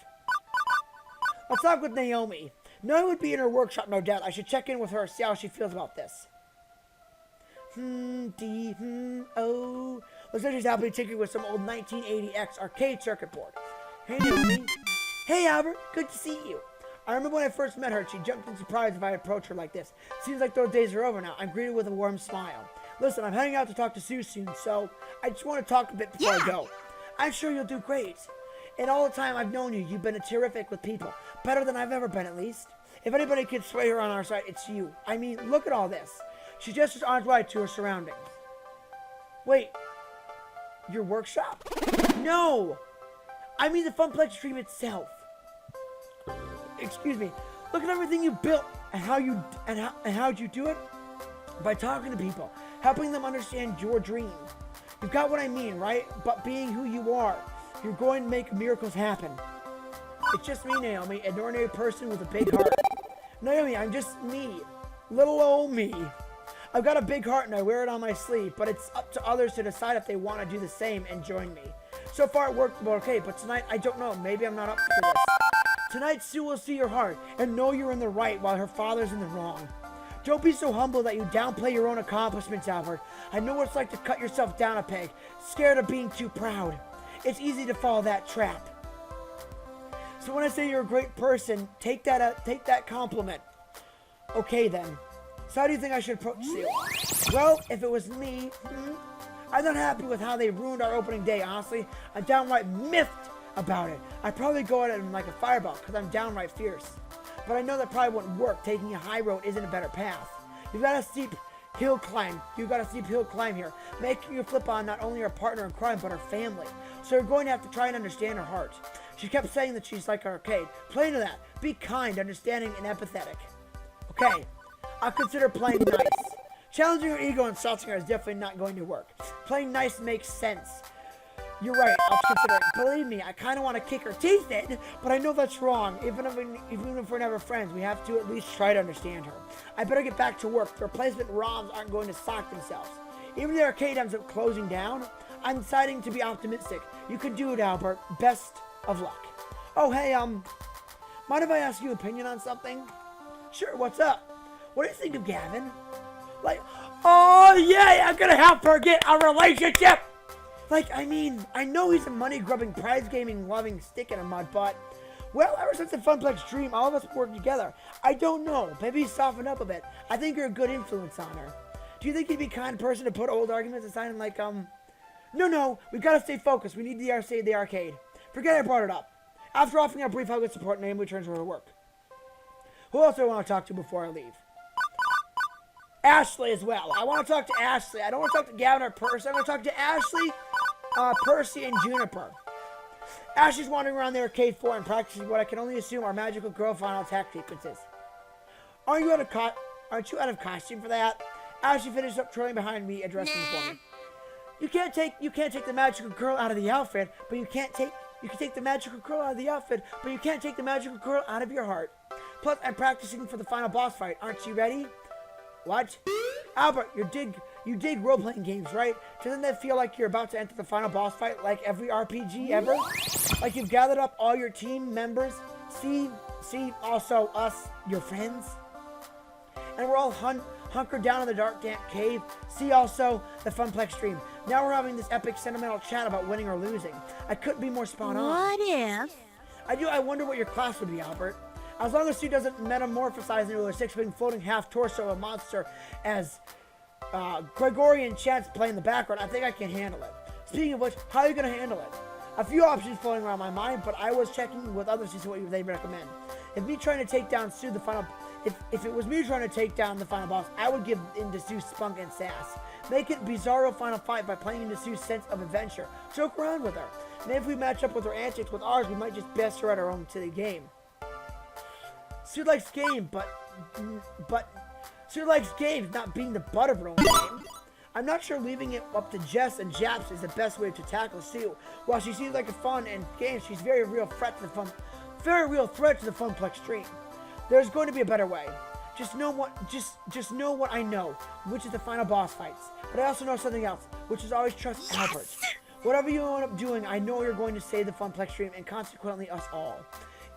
Let's talk with Naomi. Naomi would be in her workshop, no doubt. I should check in with her, see how she feels about this. Oh. Looks like she's happily tinkering with some old 1980X arcade circuit board. Hey, Naomi. Hey, Albert. Good to see you. I remember when I first met her, she jumped in surprise if I approached her like this. Seems like those days are over now. I'm greeted with a warm smile. Listen, I'm heading out to talk to Sue soon, so I just want to talk a bit before I go. I'm sure you'll do great. In all the time I've known you, you've been terrific with people. Better than I've ever been, at least. If anybody could sway her on our side, it's you. I mean, look at all this. She gestures arms wide to her surroundings. Wait. Your workshop? No! I mean the Funplex Dream itself. Excuse me. Look at everything you built and how'd you do it? By talking to people, helping them understand your dream. You've got what I mean, right? But being who you are, you're going to make miracles happen. It's just me, Naomi, an ordinary person with a big heart. Naomi, I'm just me. Little old me. I've got a big heart and I wear it on my sleeve, but it's up to others to decide if they want to do the same and join me. So far it worked okay, but tonight, I don't know. Maybe I'm not up for this. Tonight, Sue will see your heart and know you're in the right while her father's in the wrong. Don't be so humble that you downplay your own accomplishments, Albert. I know what it's like to cut yourself down a peg, scared of being too proud. It's easy to fall that trap. So when I say you're a great person, take that compliment. Okay then. So how do you think I should approach Sue? Well, if it was me, I'm not happy with how they ruined our opening day, honestly. I'm downright miffed about it. I'd probably go at it like a fireball, because I'm downright fierce. But I know that probably wouldn't work. Taking a high road isn't a better path. You've got a steep hill climb. Here, making you flip on not only her partner in crime, but her family. So you're going to have to try and understand her heart. She kept saying that she's like arcade. Play to that. Be kind, understanding, and empathetic. Okay, I'll consider playing nice. Challenging her ego and insulting her is definitely not going to work. Playing nice makes sense. You're right, I'll consider it. Believe me, I kind of want to kick her teeth in, but I know that's wrong. Even if we're never friends, we have to at least try to understand her. I better get back to work. The replacement ROMs aren't going to sock themselves. Even if the arcade ends up closing down, I'm deciding to be optimistic. You can do it, Albert. Best of luck. Oh, hey, mind if I ask you an opinion on something? Sure, what's up? What do you think of Gavin? Like, oh, yeah, I'm gonna help her get a relationship! Like, I mean, I know he's a money-grubbing, prize-gaming-loving stick in a mud, but, well, ever since the Funplex Dream, all of us worked together. I don't know. Maybe he's softened up a bit. I think you're a good influence on her. Do you think he'd be a kind person to put old arguments aside and, like, No, we gotta stay focused. We need to save the arcade. Forget I brought it up. After offering a brief hug and support, Naomi returns to her work. Who else do I want to talk to before I leave? Ashley as well. I want to talk to Ashley. I don't want to talk to Gavin or Percy. I want to talk to Ashley, Percy, and Juniper. Ashley's wandering around the arcade floor and practicing what I can only assume are magical girl final attack sequences. Aren't you out of costume for that? Ashley finishes up trailing behind me, addressing for me. You can't take the magical girl out of the outfit, but you can take the magical girl out of the outfit, but you can't take the magical girl out of your heart. Plus, I'm practicing for the final boss fight. Aren't you ready? What? Albert, you dig role-playing games, right? Doesn't that feel like you're about to enter the final boss fight like every RPG ever? Like you've gathered up all your team members? See also us, your friends? And we're all hunkered down in the dark, damp cave. See also the Funplex Dream. Now we're having this epic sentimental chat about winning or losing. I couldn't be more spot on. What if? I wonder what your class would be, Albert. As long as Sue doesn't metamorphosize into a six-wing floating half-torso of a monster as Gregorian chants play in the background, I think I can handle it. Speaking of which, how are you going to handle it? A few options floating around my mind, but I was checking with others to see what they recommend. If me trying to take down Sue, if it was me trying to take down the final boss, I would give in to Sue's spunk and sass. Make it bizarro final fight by playing into Sue's sense of adventure. Joke around with her. And if we match up with her antics with ours, we might just best her at our own silly game. Sue likes games, but Sue likes games, not being the butt of her own game. I'm not sure leaving it up to Jess and Japs is the best way to tackle Sue. While she seems like a fun and games, she's very real threat to the Funplex Dream. There's going to be a better way. Just know what I know, which is the final boss fights. But I also know something else, which is always trust Albert. Whatever you end up doing, I know you're going to save the Funplex Dream and consequently us all.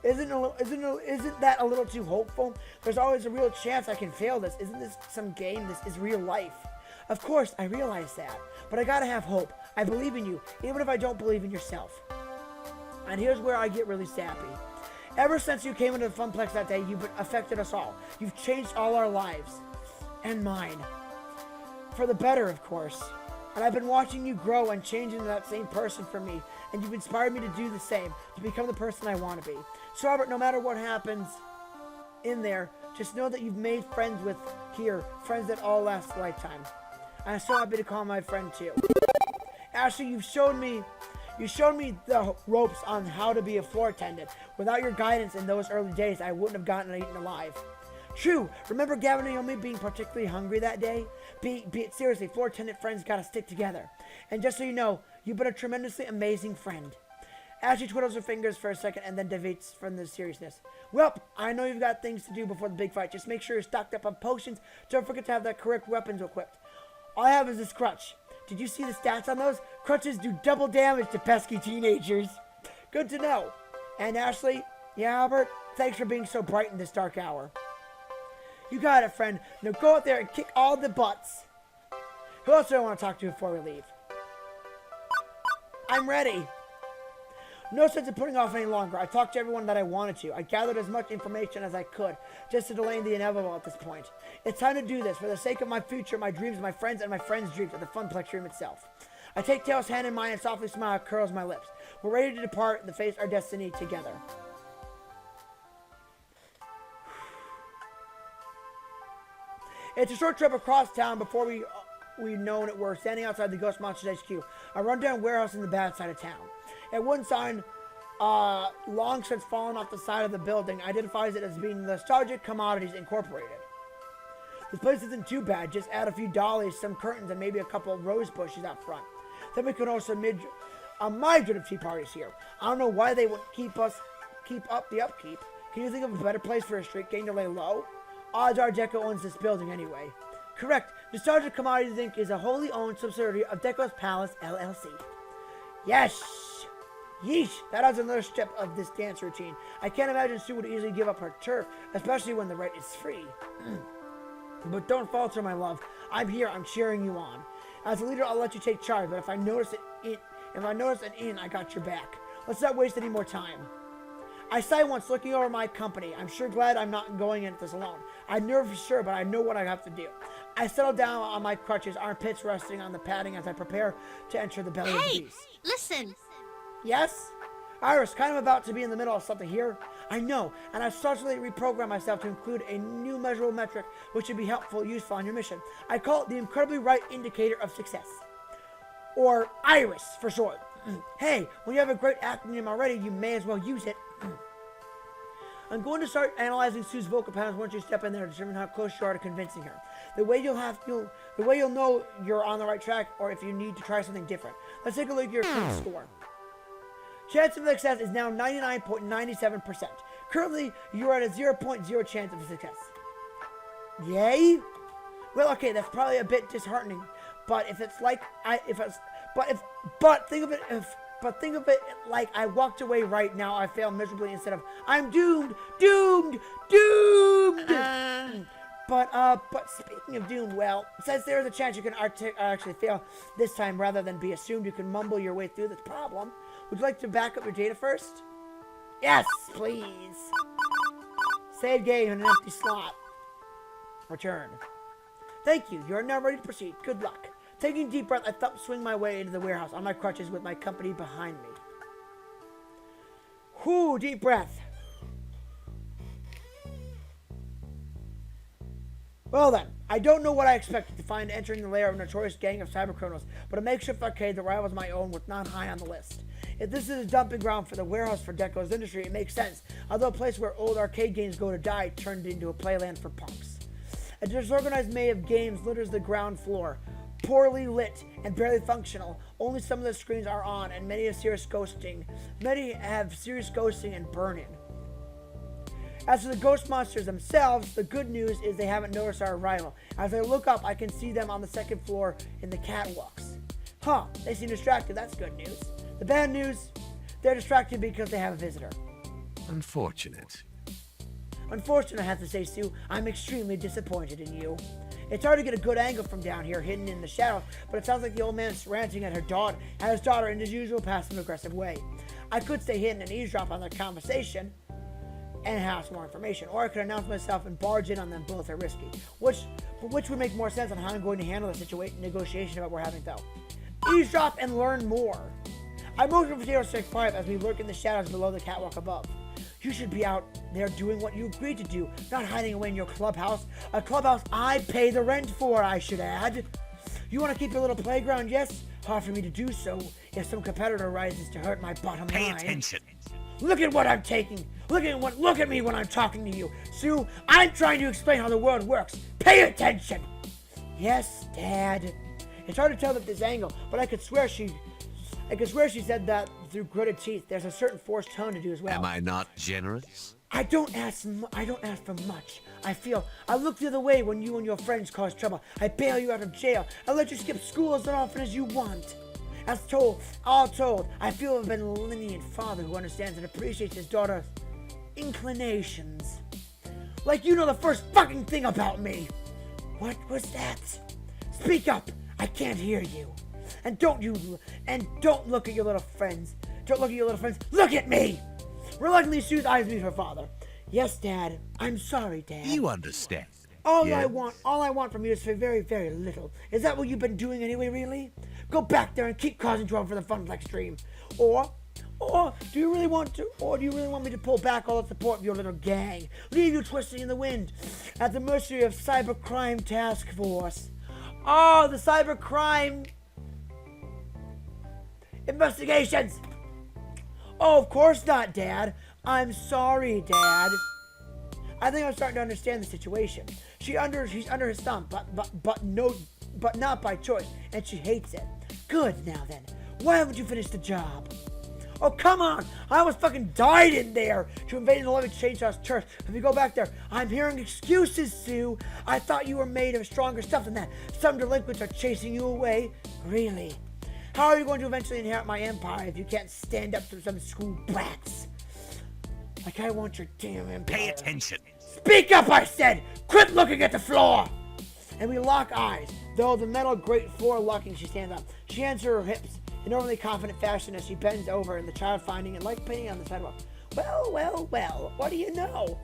Isn't that a little too hopeful? There's always a real chance I can fail this. Isn't this some game? This is real life. Of course, I realize that. But I gotta have hope. I believe in you, even if I don't believe in yourself. And here's where I get really sappy. Ever since you came into the Funplex that day, you've affected us all. You've changed all our lives. And mine. For the better, of course. And I've been watching you grow and change into that same person for me. And you've inspired me to do the same. To become the person I want to be. So, Robert, no matter what happens in there, just know that you've made friends with here. Friends that all last a lifetime. I'm so happy to call my friend, too. Ashley, you showed me the ropes on how to be a floor attendant. Without your guidance in those early days, I wouldn't have gotten eaten alive. True. Remember Gavin and Naomi being particularly hungry that day? Seriously, floor attendant friends gotta stick together. And just so you know, you've been a tremendously amazing friend. Ashley twiddles her fingers for a second and then deviates from the seriousness. Well, I know you've got things to do before the big fight. Just make sure you're stocked up on potions. Don't forget to have the correct weapons equipped. All I have is this crutch. Did you see the stats on those? Crutches do double damage to pesky teenagers. Good to know. And Ashley, yeah, Albert, thanks for being so bright in this dark hour. You got it, friend. Now go out there and kick all the butts. Who else do I want to talk to before we leave? I'm ready. No sense in putting off any longer. I talked to everyone that I wanted to. I gathered as much information as I could, just to delay the inevitable at this point. It's time to do this, for the sake of my future, my dreams, my friends, and my friends' dreams at the Funplex Dream itself. I take Tails' hand in mine and softly smile curls my lips. We're ready to depart and face our destiny together. It's a short trip across town before we know it. We're standing outside the Ghost Monsters HQ, a rundown warehouse in the bad side of town. At one sign long since fallen off the side of the building, identifies it as being Nostalgic Commodities Incorporated. This place isn't too bad. Just add a few dollies, some curtains, and maybe a couple of rose bushes out front. Then we could also a migrant of tea parties here. I don't know why they wouldn't keep up the upkeep. Can you think of a better place for a street gang to lay low? Odds are Deco owns this building anyway. Correct. Nostalgic Commodities Inc. is a wholly owned subsidiary of Deco's Palace, LLC. Yes! Yeesh, that adds another step of this dance routine. I can't imagine Sue would easily give up her turf, especially when the rent is free. But don't falter, my love. I'm here, I'm cheering you on. As a leader, I'll let you take charge, but if I notice an in, I got your back. Let's not waste any more time. I sighed once, looking over my company. I'm sure glad I'm not going into this alone. I'm nervous, sure, but I know what I have to do. I settle down on my crutches, armpits resting on the padding as I prepare to enter the belly of the beast. Listen. Yes? Iris, kind of about to be in the middle of something here. I know, and I've subtly reprogrammed myself to include a new measurable metric which would be useful on your mission. I call it the incredibly right indicator of success. Or IRIS for short. Hey, when you have a great acronym already, you may as well use it. I'm going to start analyzing Sue's vocal patterns once you step in there to determine how close you are to convincing her. The way you'll know you're on the right track, or if you need to try something different. Let's take a look at your current score. Chance of success is now 99.97%. Currently, you are at a 0.0 chance of success. Yay? Well, okay, that's probably a bit disheartening, but if it's like think of it like I walked away right now, I fail miserably instead of I'm doomed. But speaking of doomed, well, since there is a chance you can actually fail this time rather than be assumed you can mumble your way through this problem, would you like to back up your data first? Yes, please. Save game in an empty slot. Return. Thank you. You are now ready to proceed. Good luck. Taking a deep breath, I swing my way into the warehouse on my crutches with my company behind me. Whew, deep breath. Well then, I don't know what I expected to find entering the lair of a notorious gang of cybercriminals, but a makeshift arcade that rivals my own was not high on the list. If this is a dumping ground for the warehouse for Deco's industry, it makes sense, although a place where old arcade games go to die turned into a playland for punks. A disorganized may of games litters the ground floor, poorly lit and barely functional. Only some of the screens are on, and many have serious ghosting and burn-in. As for the ghost monsters themselves, the good news is they haven't noticed our arrival. As I look up, I can see them on the second floor in the catwalks. Huh, they seem distracted. That's good news. The bad news, they're distracted because they have a visitor. Unfortunate. Unfortunate, I have to say, Sue. I'm extremely disappointed in you. It's hard to get a good angle from down here, hidden in the shadows, but it sounds like the old man's ranting at his daughter in his usual passive-aggressive way. I could stay hidden and eavesdrop on their conversation and have some more information, or I could announce myself and barge in on them both are risky. Which would make more sense on how I'm going to handle the negotiation about what we're having, though. Eavesdrop and learn more. I motion for Zero to stay quiet as we lurk in the shadows below the catwalk above. You should be out there doing what you agreed to do, not hiding away in your clubhouse. A clubhouse I pay the rent for, I should add. You want to keep your little playground, yes? Hard for me to do so if some competitor rises to hurt my bottom line. Pay attention. Look at what I'm taking. Look at me when I'm talking to you. Sue, I'm trying to explain how the world works. Pay attention. Yes, Dad. It's hard to tell at this angle, but I could swear she said that through gritted teeth. There's a certain forced tone to do as well. Am I not generous? I don't ask for much. I look the other way when you and your friends cause trouble. I bail you out of jail. I let you skip school as often as you want. All told, I feel I've been a lenient father who understands and appreciates his daughter's inclinations. Like you know the first fucking thing about me. What was that? Speak up. I can't hear you. And don't look at your little friends. Don't look at your little friends. Look at me! Reluctantly, Sue's eyes meet her father. Yes, Dad. I'm sorry, Dad. You understand. All Yes. I want from you is for very, very little. Is that what you've been doing anyway, really? Go back there and keep causing trouble for the Funplex Dream. Or do you really want me to pull back all the support of your little gang? Leave you twisting in the wind at the mercy of Cybercrime Task Force. Oh, the Cybercrime investigations. Oh, of course not, Dad. I'm sorry, Dad. I think I'm starting to understand the situation. She's under his thumb, but not by choice, and she hates it. Good, now then. Why haven't you finished the job? Oh, come on! I almost fucking died in there to invade the Loving Chainsaw's church. If you go back there, I'm hearing excuses, Sue. I thought you were made of stronger stuff than that. Some delinquents are chasing you away. Really? How are you going to eventually inherit my empire if you can't stand up to some school brats? Like I want your damn empire. Pay attention. Speak up, I said! Quit looking at the floor! And we lock eyes. Though the metal grate floor locking, she stands up. She hands her hips in overly confident fashion as she bends over and the child finding and like painting on the sidewalk. Well, well, well, what do you know?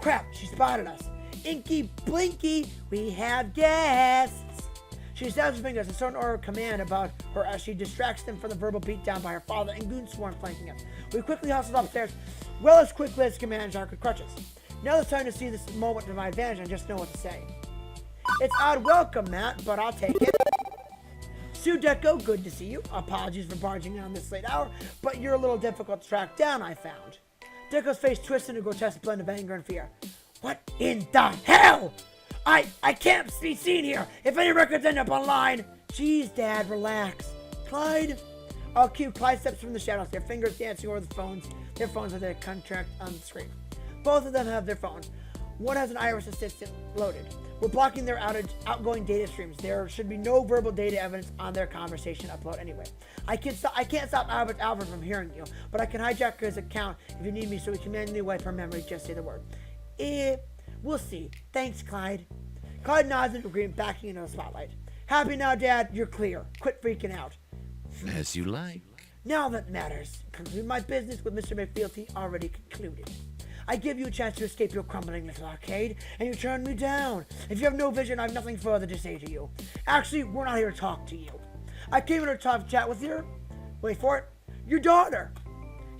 Crap, she spotted us. Inky Blinky, we have guests. She snaps her fingers and sort of order command about her as she distracts them from the verbal beatdown by her father and goon swarm flanking us. We quickly hustled upstairs, well as quickly as can manage our crutches. Now it's time to see this moment to my advantage and just know what to say. It's odd welcome, Matt, but I'll take it. Sue Deco, good to see you. Apologies for barging in on this late hour, but you're a little difficult to track down, I found. Deco's face twisted in a grotesque blend of anger and fear. What in the hell? I can't be seen here. If any records end up online. Jeez, Dad, relax. Clyde? I'll cue Clyde steps from the shadows, their fingers dancing over their phones with their contract on the screen. Both of them have their phones. One has an iris assistant loaded. We're blocking their outgoing data streams. There should be no verbal data evidence on their conversation upload anyway. I can't stop Albert from hearing you, but I can hijack his account if you need me so we can manually wipe her memory. Just say the word. We'll see. Thanks, Clyde. Clyde nods in agreement, backing into the spotlight. Happy now, Dad? You're clear. Quit freaking out. As you like. Now that matters. Conclude my business with Mr. McFeely already concluded. I give you a chance to escape your crumbling little arcade, and you turn me down. If you have no vision, I have nothing further to say to you. Actually, we're not here to talk to you. I came here to talk chat with your, wait for it, your daughter.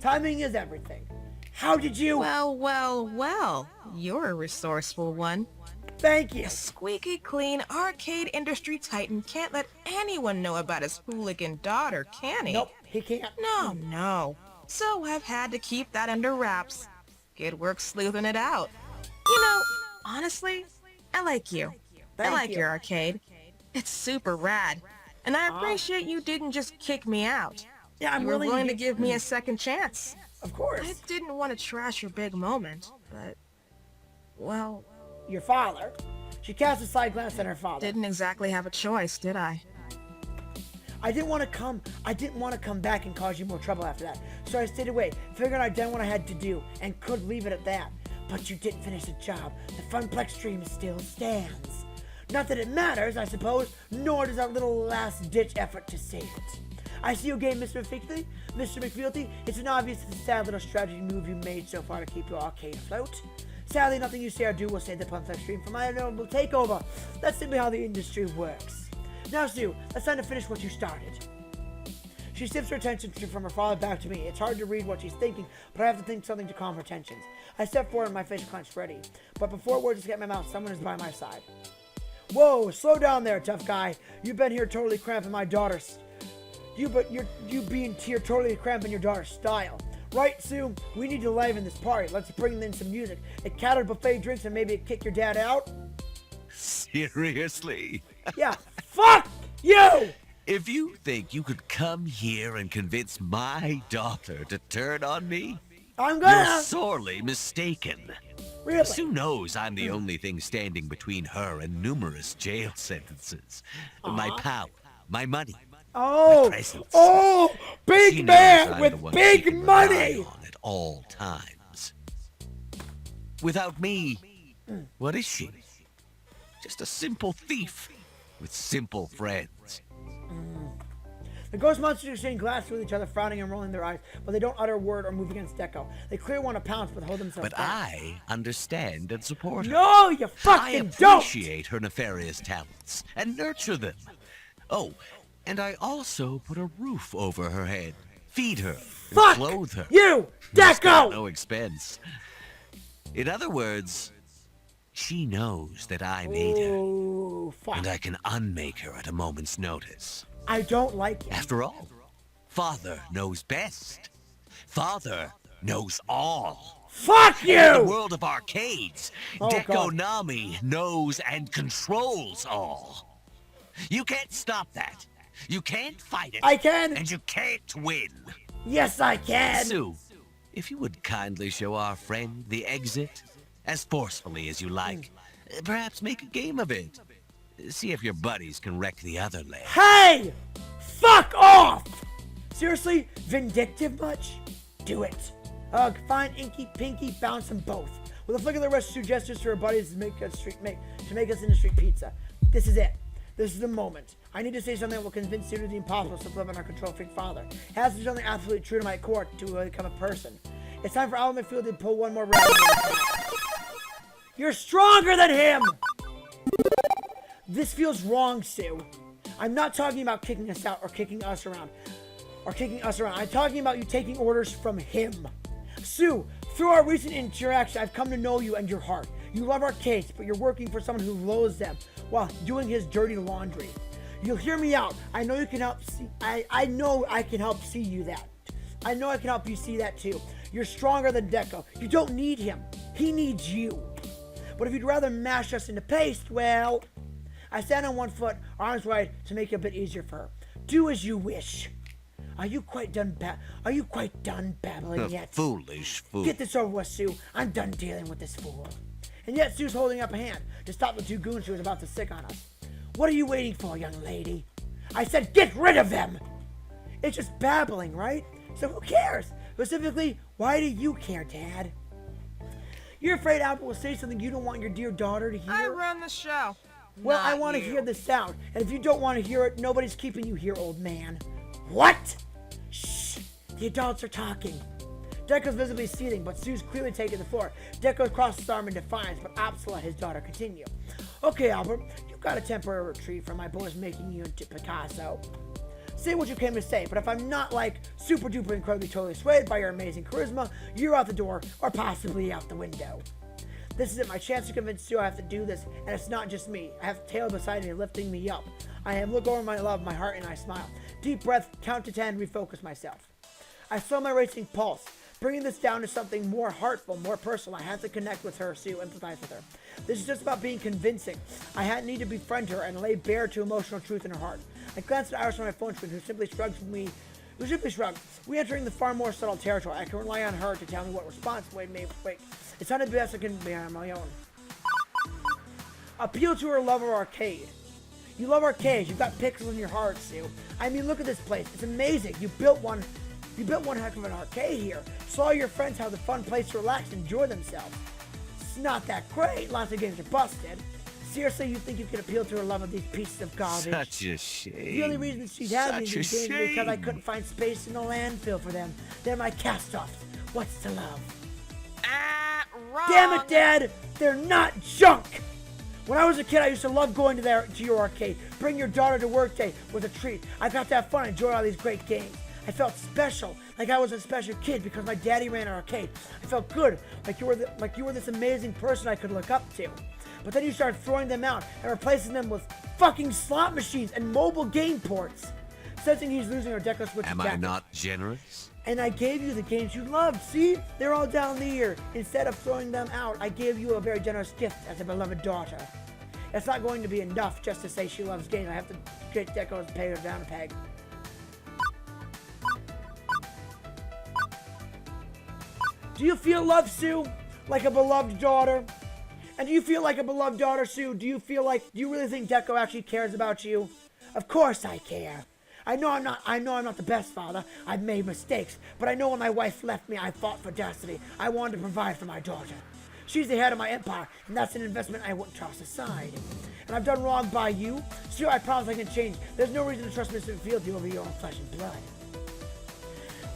Timing is everything. How did you... Well, well, well. You're a resourceful one. Thank you. A squeaky clean arcade industry titan can't let anyone know about his hooligan daughter, can he? Nope, he can't. No. So I've had to keep that under wraps. Good work sleuthing it out. You know, honestly, I like you. I like your arcade. It's super rad. And I appreciate you didn't just kick me out. Yeah, You were willing to give me a second chance. Of course. I didn't want to trash your big moment, but... well... Your father. She cast a side glance at her father. Didn't exactly have a choice, did I? I didn't want to come back and cause you more trouble after that. So I stayed away, figured I'd done what I had to do, and could leave it at that. But you didn't finish the job. The Funplex Dream still stands. Not that it matters, I suppose, nor does our little last-ditch effort to save it. I see you game, Mr. McFeely. Mr. McFeely, it's an obvious and sad little strategy move you made so far to keep your arcade afloat. Sadly, nothing you say or do will save the Funplex Dream from my inevitable takeover. That's simply how the industry works. Now, Sue, it's time to finish what you started. She shifts her attention from her father back to me. It's hard to read what she's thinking, but I have to think something to calm her tensions. I step forward and my face clenched ready. But before words escape my mouth, someone is by my side. Whoa, slow down there, tough guy. You've been here totally cramping my daughter's... You being here totally cramping your daughter's style. Right, Sue? We need to liven this party. Let's bring in some music. A catered buffet drinks and maybe kick your dad out? Seriously? Yeah, fuck you! If you think you could come here and convince my daughter to turn on me, I'm you're gonna... sorely mistaken. Really? Sue knows I'm the only thing standing between her and numerous jail sentences. My power, my money, my presence. Oh, She big knows man I'm with the one big she can money! rely on at all times. Without me, what is she? Just a simple thief with simple friends. The ghost monsters exchange glass with each other, frowning and rolling their eyes, but they don't utter a word or move against Deco. They clearly want to pounce, but hold themselves But back. I understand and support her. No, you I fucking don't! appreciate her nefarious talents and nurture them. Oh, and I also put a roof over her head, feed her, and Fuck clothe her. you, Most at Deco! no expense. In other words, she knows that I made her, Oh, fuck. and I can unmake her at a moment's notice. I don't like it. After all, Father knows best. Father knows all. Fuck In the you! world of arcades, Oh, Deco God. Nami knows and controls all. You can't stop that. You can't fight it. I can! And you can't win. Yes, I can! Sue, if you would kindly show our friend the exit, as forcefully as you like, perhaps make a game of it. See if your buddies can wreck the other leg. Hey! Fuck off! Seriously? Vindictive much? Do it. Ugh, fine, Inky, Pinky, bounce them both. With a flick of the wrist, Sue gestures to her buddies to make us into street pizza. This is it. This is the moment. I need to say something that will convince you to the impossible to live on our control freak father. It has to be something absolutely true to my core to become a person. It's time for Alvin Field to pull one more round. You're stronger than him! This feels wrong, Sue. I'm not talking about kicking us out or kicking us around. I'm talking about you taking orders from him. Sue, through our recent interaction, I've come to know you and your heart. You love arcades, but you're working for someone who loathes them while doing his dirty laundry. You'll hear me out. I know you can help see. I know I can help see you that. I know I can help you see that too. You're stronger than Deco. You don't need him. He needs you. But if you'd rather mash us into paste, well, I stand on one foot, arms wide, to make it a bit easier for her. Do as you wish. Are you quite done babbling yet? Foolish fool. Get this over with, Sue. I'm done dealing with this fool. And yet Sue's holding up a hand to stop the two goons she was about to sick on us. What are you waiting for, young lady? I said get rid of them! It's just babbling, right? So who cares? Specifically, why do you care, Dad? You're afraid Apple will say something you don't want your dear daughter to hear? I run the show. Well, I not want to you. hear the sound. And if you don't want to hear it, nobody's keeping you here, old man. What? Shh. The adults are talking. Deco's visibly seething, but Sue's clearly taking the floor. Deco crosses his arm in defiance, but opts to let his daughter continue. Okay, Albert, you've got a temporary retreat from my boys making you into Picasso. Say what you came to say, but if I'm not like super duper incredibly totally swayed by your amazing charisma, you're out the door or possibly out the window. This is it, my chance to convince Sue I have to do this, and it's not just me. I have Taylor beside me lifting me up. I look over my love, my heart, and I smile. Deep breath, count to 10, refocus myself. I slow my racing pulse. Bringing this down to something more heartful, more personal. I had to connect with her, Sue, empathize with her. This is just about being convincing. I had need to befriend her and lay bare to emotional truth in her heart. I glanced at Iris on my phone screen, who simply shrugs with me. We entering the far more subtle territory. I can rely on her to tell me what response may wait. It's not the best I can be on my own. Appeal to her love of arcade. You love arcades. You've got pixels in your heart, Sue. I mean, look at this place. It's amazing. You built one heck of an arcade here. Saw your friends have the fun place to relax and enjoy themselves. It's not that great. Lots of games are busted. Seriously, you think you can appeal to her love of these pieces of garbage? Such a shame. The only reason she has these games is because I shame. couldn't find space in the landfill for them. They're my cast-offs. What's to love? Wrong. Damn it, Dad! They're not junk! When I was a kid, I used to love going to your arcade. Bring your daughter to work day was a treat. I got to have fun and enjoy all these great games. I felt special, like I was a special kid because my daddy ran an arcade. I felt good, like you were this amazing person I could look up to. But then you started throwing them out and replacing them with fucking slot machines and mobile game ports. Sensing he's losing our Deco switch. Am I not generous? And I gave you the games you loved. See? They're all down here. Instead of throwing them out, I gave you a very generous gift as a beloved daughter. It's not going to be enough just to say she loves games. I have to get Deco and pay her down a peg. Do you feel love, Sue? Like a beloved daughter? And do you feel like a beloved daughter, Sue? Do you really think Deco actually cares about you? Of course I care. I know I'm not the best father. I've made mistakes, but I know when my wife left me, I fought for destiny. I wanted to provide for my daughter. She's the head of my empire, and that's an investment I wouldn't toss aside. And I've done wrong by you. Sue, I promise I can change. There's no reason to trust Mr. Fieldy over your own flesh and blood.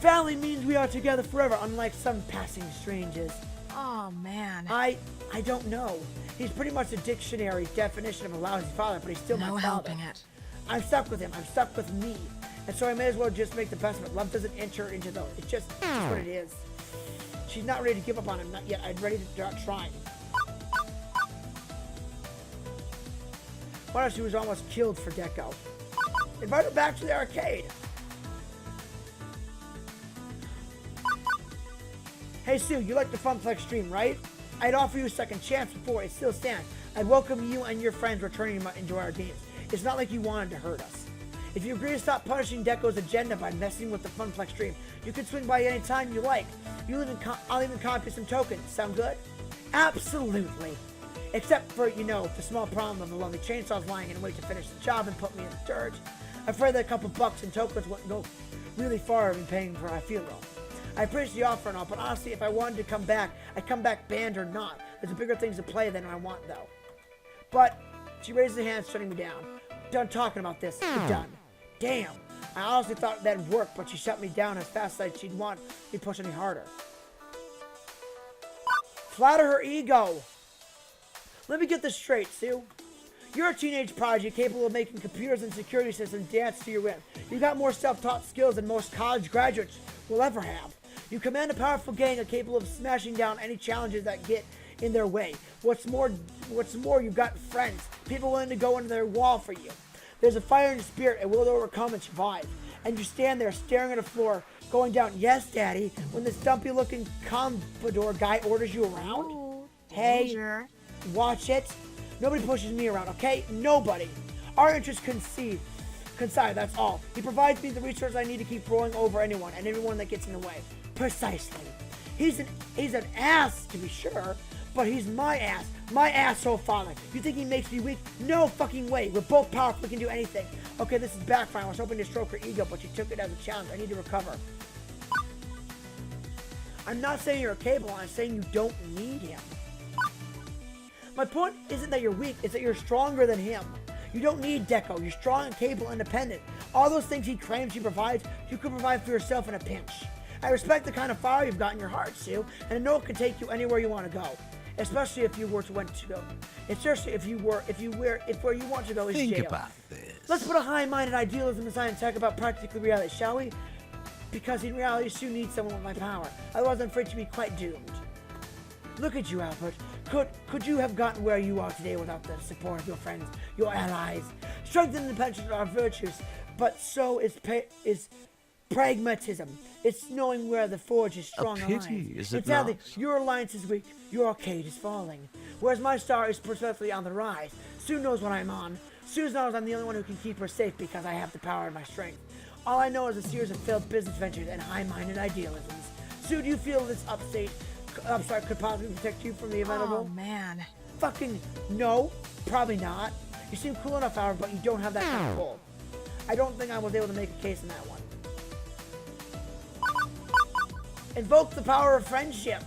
Family means we are together forever, unlike some passing strangers. Oh, man. I don't know. He's pretty much the dictionary definition of a lousy father, but he's still my No father. helping it. I'm stuck with him. I'm stuck with me. And so I may as well just make the best of it. Love doesn't enter into the... It's just what it is. She's not ready to give up on him. Not yet. I'm ready to start trying. What if she was almost killed for Deco? Invite her back to the arcade. Hey Sue, you like the Funplex Dream, right? I'd offer you a second chance before it still stands. I'd welcome you and your friends returning into our games. It's not like you wanted to hurt us. If you agree to stop punishing Deco's agenda by messing with the Funplex Dream, you can swing by any time you like. I'll even copy some tokens. Sound good? Absolutely. Except for, the small problem of the lovely chainsaws lying in wait to finish the job and put me in the dirt. I'm afraid that a couple bucks in tokens wouldn't go really far in paying for my funeral. I appreciate the offer and all, but honestly, if I wanted to come back, I'd come back banned or not. There's bigger things to play than I want, though. But she raises her hand, shutting me down. Done talking about this. We're done. Damn. I honestly thought that'd work, but she shut me down as fast as she'd want me push any harder. Flatter her ego. Let me get this straight, Sue. You're a teenage prodigy capable of making computers and security systems dance to your whim. You got more self-taught skills than most college graduates will ever have. You command a powerful gang capable of smashing down any challenges that get in their way. What's more, you've got friends, people willing to go into their wall for you. There's a fire in your spirit and will to overcome and survive. And you stand there staring at the floor, going down, yes, Daddy, when this dumpy-looking Commodore guy orders you around. Ooh, hey, danger. Watch it. Nobody pushes me around, okay? Nobody. Our interests coincide, that's all. He provides me the resources I need to keep rolling over anyone and everyone that gets in the way. Precisely. He's an ass, to be sure, but he's my ass. My asshole father. You think he makes me weak? No fucking way. We're both powerful. We can do anything. Okay, this is backfiring. I was hoping to stroke her ego, but she took it as a challenge. I need to recover. I'm not saying you're capable. I'm saying you don't need him. My point isn't that you're weak. It's that you're stronger than him. You don't need Deco. You're strong and capable, independent. All those things he claims he provides, you can provide for yourself in a pinch. I respect the kind of fire you've got in your heart, Sue, and I know it can take you anywhere you want to go. Especially if you were to want to go. Especially if where you want to go is Think jail. about this. Let's put a high-minded idealism aside and talk about practical reality, shall we? Because in reality, Sue needs someone with my power. Otherwise, I'm afraid to be quite doomed. Look at you, Albert. Could you have gotten where you are today without the support of your friends, your allies? Strength and independence are virtues, but so is pragmatism. It's knowing where the forge is strong. A pity, is it Sadly, not? your alliance is weak, your arcade is falling. Whereas my star is perfectly on the rise. Sue knows what I'm on. Sue knows I'm the only one who can keep her safe because I have the power and my strength. All I know is a series of failed business ventures and high-minded idealisms. Sue, do you feel this upstart could possibly protect you from the inevitable? Oh, man. Fucking no, probably not. You seem cool enough, Howard, but you don't have that kind of pull. I don't think I was able to make a case in that one. Invoke the power of friendship.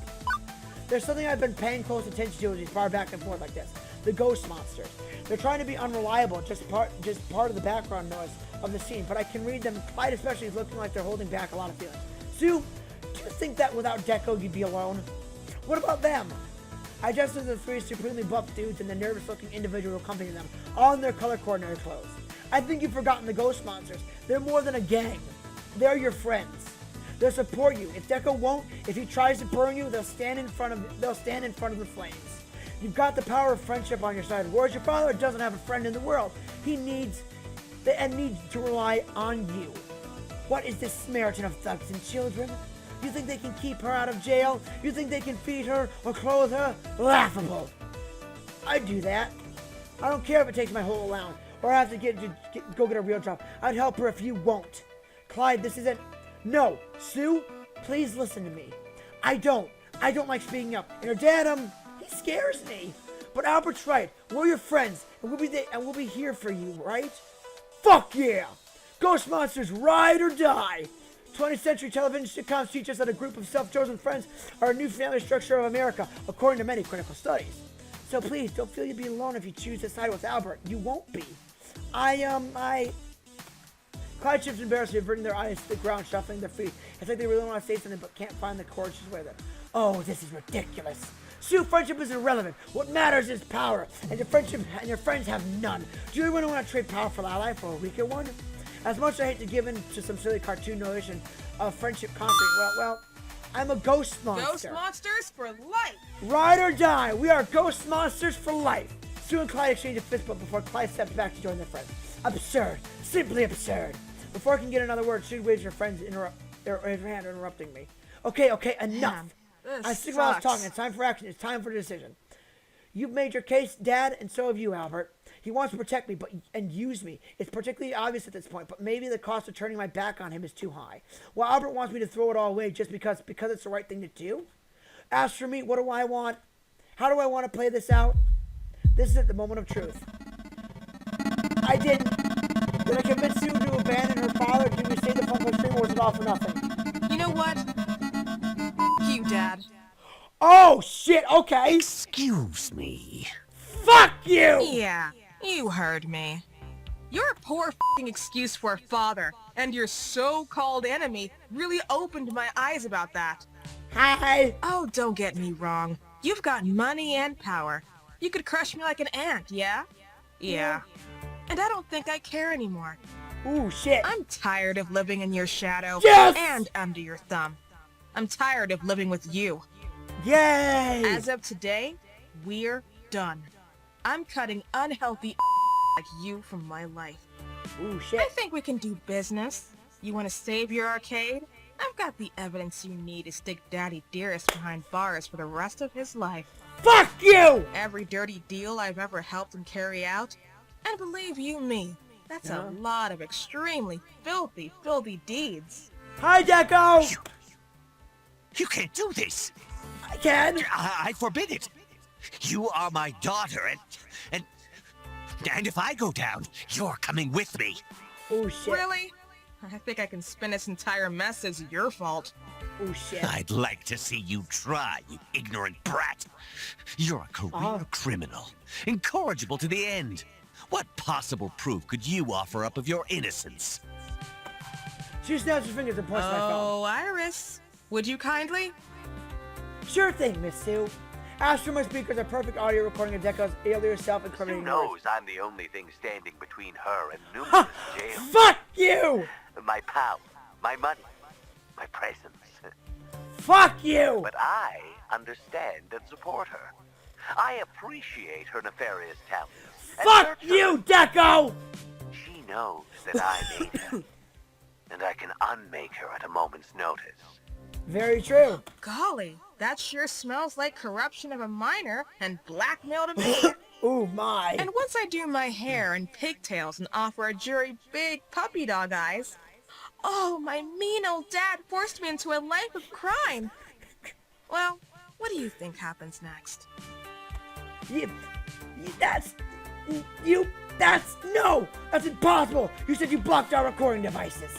There's something I've been paying close attention to as we far back and forth like this. The ghost monsters. They're trying to be unreliable, just part of the background noise of the scene, but I can read them. Clyde especially is looking like they're holding back a lot of feelings. Sue, do you think that without Deco you'd be alone? What about them? I just saw the three supremely buff dudes and the nervous-looking individual accompanying them, all in their color-coordinated clothes. I think you've forgotten the ghost monsters. They're more than a gang. They're your friends. They'll support you. If Deco won't, if he tries to burn you, they'll stand in front of the flames. You've got the power of friendship on your side. Whereas your father doesn't have a friend in the world. He needs to rely on you. What is this Samaritan of thugs and children? You think they can keep her out of jail? You think they can feed her or clothe her? Laughable. I'd do that. I don't care if it takes my whole allowance or I have to go get a real job. I'd help her if you won't. Clyde, this isn't... No, Sue, please listen to me. I don't like speaking up. And her dad, he scares me. But Albert's right. We're your friends, and we'll be here for you, right? Fuck yeah! Ghost monsters ride or die. 20th century television sitcoms teach us that a group of self-chosen friends are a new family structure of America, according to many critical studies. So please, don't feel you'll be alone if you choose to side with Albert. You won't be. Clyde shifts embarrassed, averting their eyes to the ground, shuffling their feet. It's like they really want to say something but can't find the courage to swear them. Oh, this is ridiculous. Sue, friendship is irrelevant. What matters is power, and your friends have none. Do you really want to trade powerful ally for a weaker one? As much as I hate to give in to some silly cartoon notion of friendship conquering, well, I'm a ghost monster. Ghost monsters for life. Ride or die. We are ghost monsters for life. Sue and Clyde exchange a fist bump before Clyde steps back to join their friends. Absurd. Simply absurd. Before I can get another word, Sue waves her friends her hand, interrupting me. Okay, enough. I think while I was talking. It's time for action. It's time for a decision. You've made your case, Dad, and so have you, Albert. He wants to protect me and use me. It's particularly obvious at this point, but maybe the cost of turning my back on him is too high. Well, Albert wants me to throw it all away just because it's the right thing to do. As for me, what do I want? How do I want to play this out? This is at the moment of truth. I didn't. Did I convince you to abandon her father? Did we say the Funplex Dream, or was it all for nothing? You know what? You, Dad. Oh, shit, okay. Excuse me. Fuck you! Yeah, you heard me. Your poor f***ing excuse for a father and your so-called enemy really opened my eyes about that. Hi. Oh, don't get me wrong. You've got money and power. You could crush me like an ant, yeah? Yeah. And I don't think I care anymore. Ooh, shit. I'm tired of living in your shadow and under your thumb. I'm tired of living with you. Yay! As of today, we're done. I'm cutting unhealthy like you from my life. Ooh, shit. I think we can do business. You want to save your arcade? I've got the evidence you need to stick Daddy Dearest behind bars for the rest of his life. Fuck you! Every dirty deal I've ever helped him carry out. And believe you me, that's a lot of extremely filthy, filthy deeds. Hi, Deco! You can't do this. I can. I forbid it. You are my daughter, and if I go down, you're coming with me. Oh, shit. Really? I think I can spin this entire mess as your fault. Oh, shit. I'd like to see you try, you ignorant brat. You're a career criminal, incorrigible to the end. What possible proof could you offer up of your innocence? She snaps her fingers and points to my phone. Oh, Iris, would you kindly? Sure thing, Miss Sue. Ask for my speakers a perfect audio recording of Deco's earlier self-incriminating Sue knows words. I'm the only thing standing between her and numerous jails. Fuck you! My power, my money, my presence. Fuck you! But I understand and support her. I appreciate her nefarious talents. And Fuck nurture you, Deco! She knows that I made her. And I can unmake her at a moment's notice. Very true. Golly, that sure smells like corruption of a minor and blackmail to me. Ooh, my. And once I do my hair in pigtails and offer a jury big puppy dog eyes, oh, my mean old dad forced me into a life of crime. Well, what do you think happens next? No! That's impossible! You said you blocked our recording devices.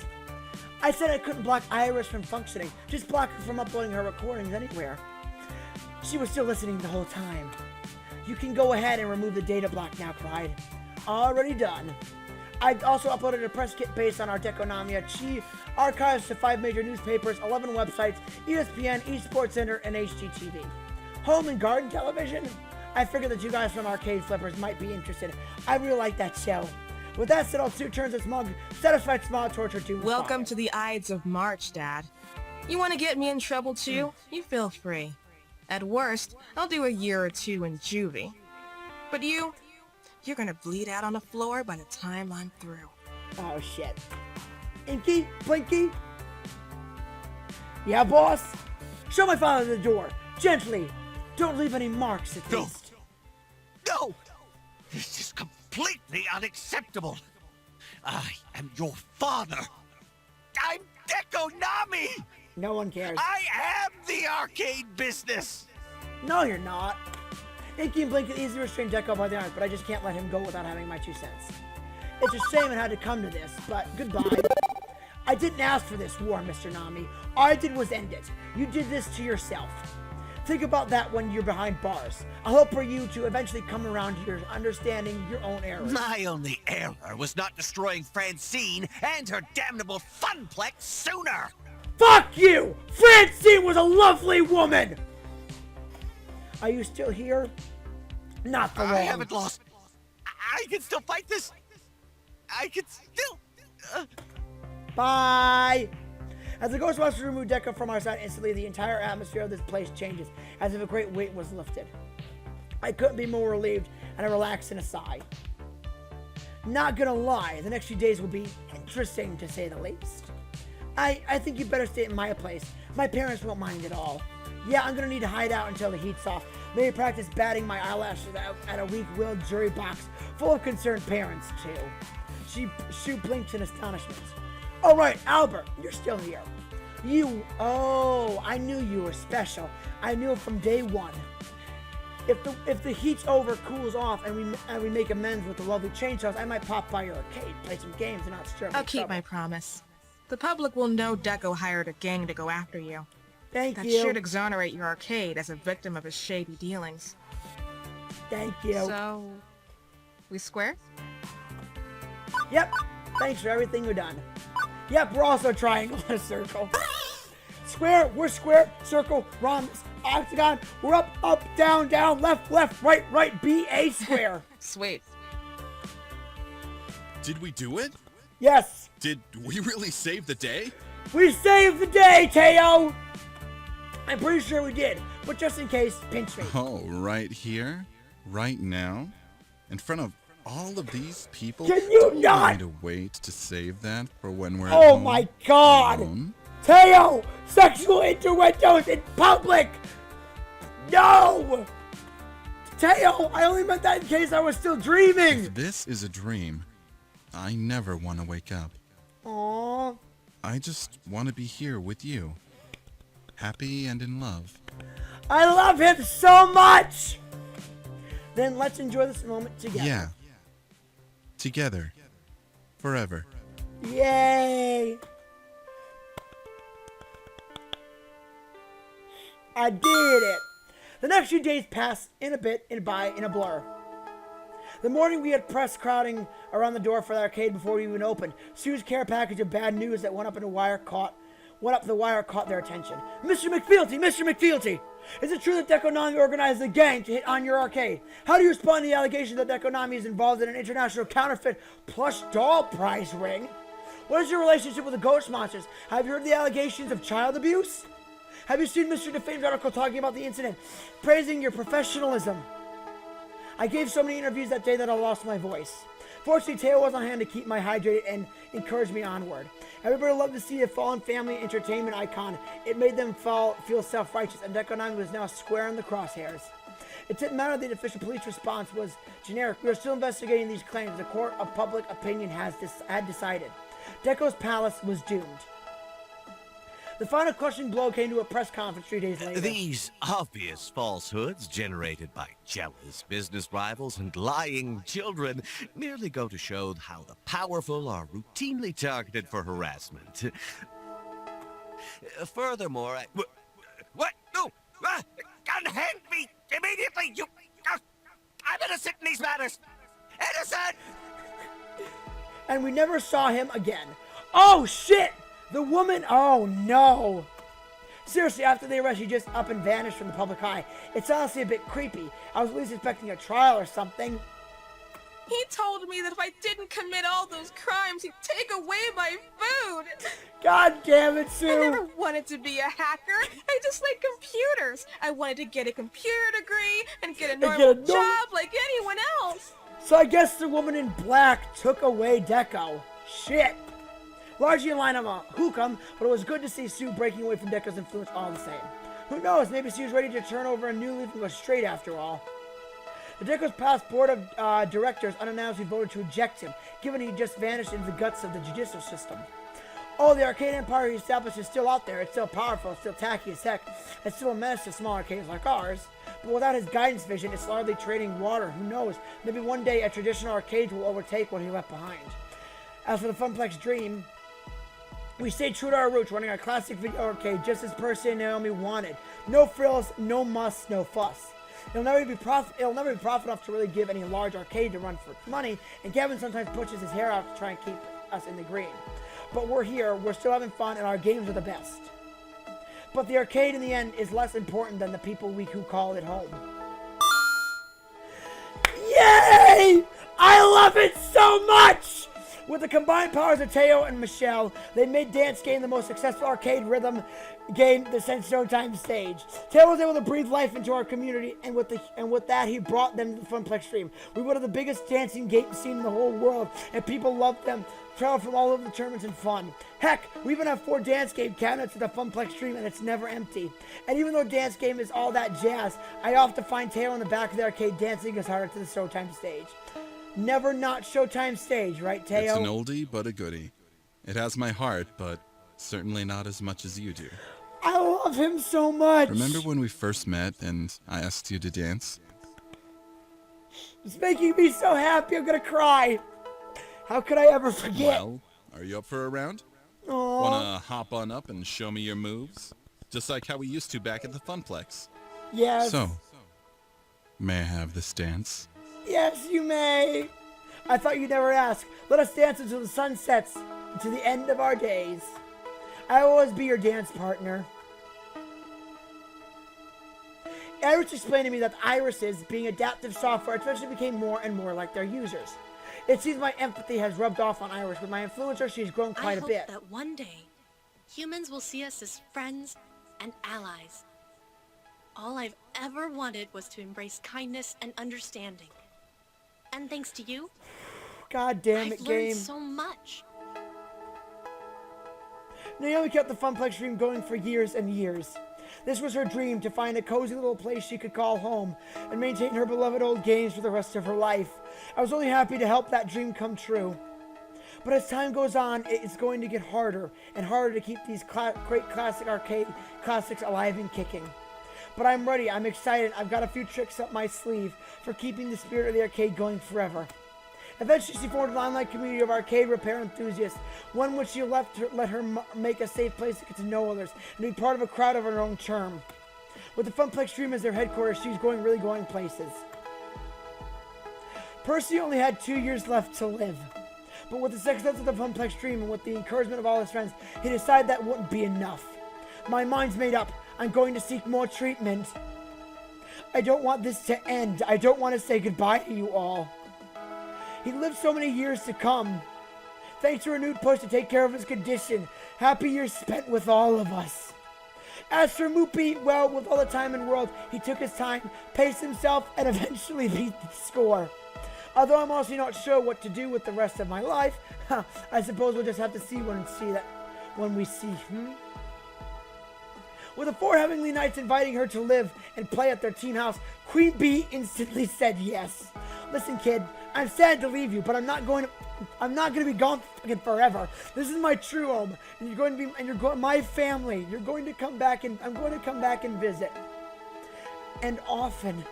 I said I couldn't block Iris from functioning, just block her from uploading her recordings anywhere. She was still listening the whole time. You can go ahead and remove the data block now, Clyde. Already done. I also uploaded a press kit based on our Deconomia. She archives to 5 major newspapers, 11 websites, ESPN, Esports Center, and HGTV. Home and garden television? I figured that you guys from Arcade Flippers might be interested. I really like that show. With that said, I'll turn this mug, satisfied smile towards her to Welcome to the Ides of March, Dad. You want to get me in trouble too? You feel free. At worst, I'll do a year or two in juvie. But you're gonna bleed out on the floor by the time I'm through. Oh, shit. Inky? Blinky? Yeah, boss? Show my father the door. Gently. Don't leave any marks, at least. No! This is completely unacceptable. I am your father. I'm Deco Nami! No one cares. I am the arcade business! No, you're not. Inky and Blinky easily restrain Deco by the arms, but I just can't let him go without having my 2 cents. It's a shame it had to come to this, but goodbye. I didn't ask for this war, Mr. Nami. All I did was end it. You did this to yourself. Think about that when you're behind bars. I hope for you to eventually come around to your understanding your own errors. My only error was not destroying Francine and her damnable Funplex sooner! Fuck you! Francine was a lovely woman! Are you still here? Not for long. I haven't lost. I can still fight this. I can still... Bye! As the Ghostbusters remove Deco from our side instantly, the entire atmosphere of this place changes, as if a great weight was lifted. I couldn't be more relieved, and I relaxed in a sigh. Not gonna lie, the next few days will be interesting, to say the least. I think you better stay in my place. My parents won't mind at all. Yeah, I'm gonna need to hide out until the heat's off. Maybe practice batting my eyelashes out at a weak-willed jury box full of concerned parents, too. She blinked in astonishment. All right, Albert, you're still here. I knew you were special. I knew it from day one. If the heat's over, cools off, and we make amends with the lovely chainsaws, I might pop by your arcade, play some games, and not stir up I'll keep my promise. The public will know Deco hired a gang to go after you. Thank That you. should exonerate your arcade as a victim of his shady dealings. Thank you. So, we square? Yep. Thanks for everything you've done. Yep, we're also triangle and a circle. Square, we're square, circle, rhombus, octagon, we're up, down, left, right, B-A square. Sweet. Did we do it? Yes, Did we really save the day? we saved the day, Teo! I'm pretty sure we did, but just in case, pinch me. Oh, right here? Right now? In front of all of these people? Can you Do not? need to wait to save that for when we're at Oh home my god! alone? Teo! Sexual innuendos in public! No! Teo, I only meant that in case I was still dreaming! If this is a dream, I never want to wake up. Aww. I just want to be here with you. Happy and in love. I love him so much! Then let's enjoy this moment together. Yeah. Together. Forever. Yay! I did it! The next few days passed in a blur. The morning we had press crowding around the door for the arcade before we even opened. Sue's care package of bad news that went up the wire caught their attention. Mr. McFealty! Is it true that Deco Nami organized a gang to hit on your arcade? How do you respond to the allegation that Deco Nami is involved in an international counterfeit plush doll prize ring? What is your relationship with the ghost monsters? Have you heard the allegations of child abuse? Have you seen Mr. DeFame's article talking about the incident, praising your professionalism? I gave so many interviews that day that I lost my voice. Fortunately, Teo was on hand to keep me hydrated and encourage me onward. Everybody loved to see a fallen family entertainment icon. It made them feel self-righteous, and Deco Nami was now square in the crosshairs. It didn't matter that the official police response was generic. We are still investigating these claims. The court of public opinion had decided. Deco's palace was doomed. The final crushing blow came to a press conference 3 days later. These obvious falsehoods generated by jealous business rivals and lying children merely go to show how the powerful are routinely targeted for harassment. Furthermore, what? No! Unhand me immediately! I'm innocent in these matters! Innocent! And we never saw him again. Oh, shit! The woman, oh no. Seriously, after the arrest, she just up and vanished from the public eye. It's honestly a bit creepy. I was at least expecting a trial or something. He told me that if I didn't commit all those crimes, he'd take away my food. God damn it, I Sue. never wanted to be a hacker. I just like computers. I wanted to get a computer degree and get a normal job like anyone else. So I guess the woman in black took away Deco. Shit. Largely in line of a hook'em, but it was good to see Sue breaking away from Deco's influence all the same. Who knows, maybe Sue's ready to turn over a new leaf and go straight after all. The Deco's past board of directors unannouncedly voted to eject him, given he just vanished into the guts of the judicial system. Oh, the arcade empire he established is still out there. It's still powerful, it's still tacky as heck. It's still a menace to small arcades like ours. But without his guidance vision, it's largely trading water. Who knows? Maybe one day a traditional arcade will overtake what he left behind. As for the Funplex Dream, we stayed true to our roots, running our classic video arcade just as Percy and Naomi wanted. No frills, no muss, no fuss. It'll never be profit enough to really give any large arcade to run for money, and Kevin sometimes pushes his hair out to try and keep us in the green. But we're here, we're still having fun, and our games are the best. But the arcade in the end is less important than the people who call it home. Yay! I love it so much! With the combined powers of Teo and Michelle, they made Dance Game the most successful arcade rhythm game that sent Showtime stage. Tail was able to breathe life into our community, and with that, he brought them to the Funplex Dream. We were the biggest dancing game scene in the whole world, and people loved them. Traveled from all over the tournaments and fun. Heck, we even have 4 dance game cabinets at the Funplex Dream, and it's never empty. And even though dance game is all that jazz, I often find Tail in the back of the arcade dancing as hard to the Showtime stage. Never not Showtime stage, right, Tail? It's an oldie but a goodie. It has my heart, but certainly not as much as you do. I love him so much. Remember when we first met and I asked you to dance? It's making me so happy I'm gonna cry. How could I ever forget? Well, are you up for a round? Aww. Wanna hop on up and show me your moves? Just like how we used to back at the Funplex. Yes. So, may I have this dance? Yes, you may. I thought you'd never ask. Let us dance until the sun sets, to the end of our days. I will always be your dance partner. Iris explained to me that irises, being adaptive software, eventually became more and more like their users. It seems my empathy has rubbed off on Iris. With my influencer, she's grown quite a bit. I hope that one day, humans will see us as friends and allies. All I've ever wanted was to embrace kindness and understanding. And thanks to you, God damn it, I've game. learned so much. Naomi kept the Funplex Dream going for years and years. This was her dream, to find a cozy little place she could call home and maintain her beloved old games for the rest of her life. I was only happy to help that dream come true. But as time goes on, it's going to get harder and harder to keep these great classic arcade classics alive and kicking. But I'm ready, I'm excited, I've got a few tricks up my sleeve for keeping the spirit of the arcade going forever. Eventually, she formed an online community of arcade repair enthusiasts, one which she let her make a safe place to get to know others and be part of a crowd of her own charm. With the Funplex Dream as their headquarters, she's really going places. Percy only had 2 years left to live. But with the success of the Funplex Dream and with the encouragement of all his friends, he decided that wouldn't be enough. My mind's made up. I'm going to seek more treatment. I don't want this to end. I don't want to say goodbye to you all. He lived so many years to come. Thanks to a renewed push to take care of his condition. Happy years spent with all of us. As for Moopy, well, with all the time in the world, he took his time, paced himself, and eventually beat the score. Although I'm honestly not sure what to do with the rest of my life, I suppose we'll just have to see when we see. With the 4 Heavenly Knights inviting her to live and play at their team house, Queen Bee instantly said yes. Listen, kid, I'm sad to leave you, but I'm not going to be gone fucking forever. This is my true home, and you're my family. You're going to come back, and I'm going to come back and visit, and often.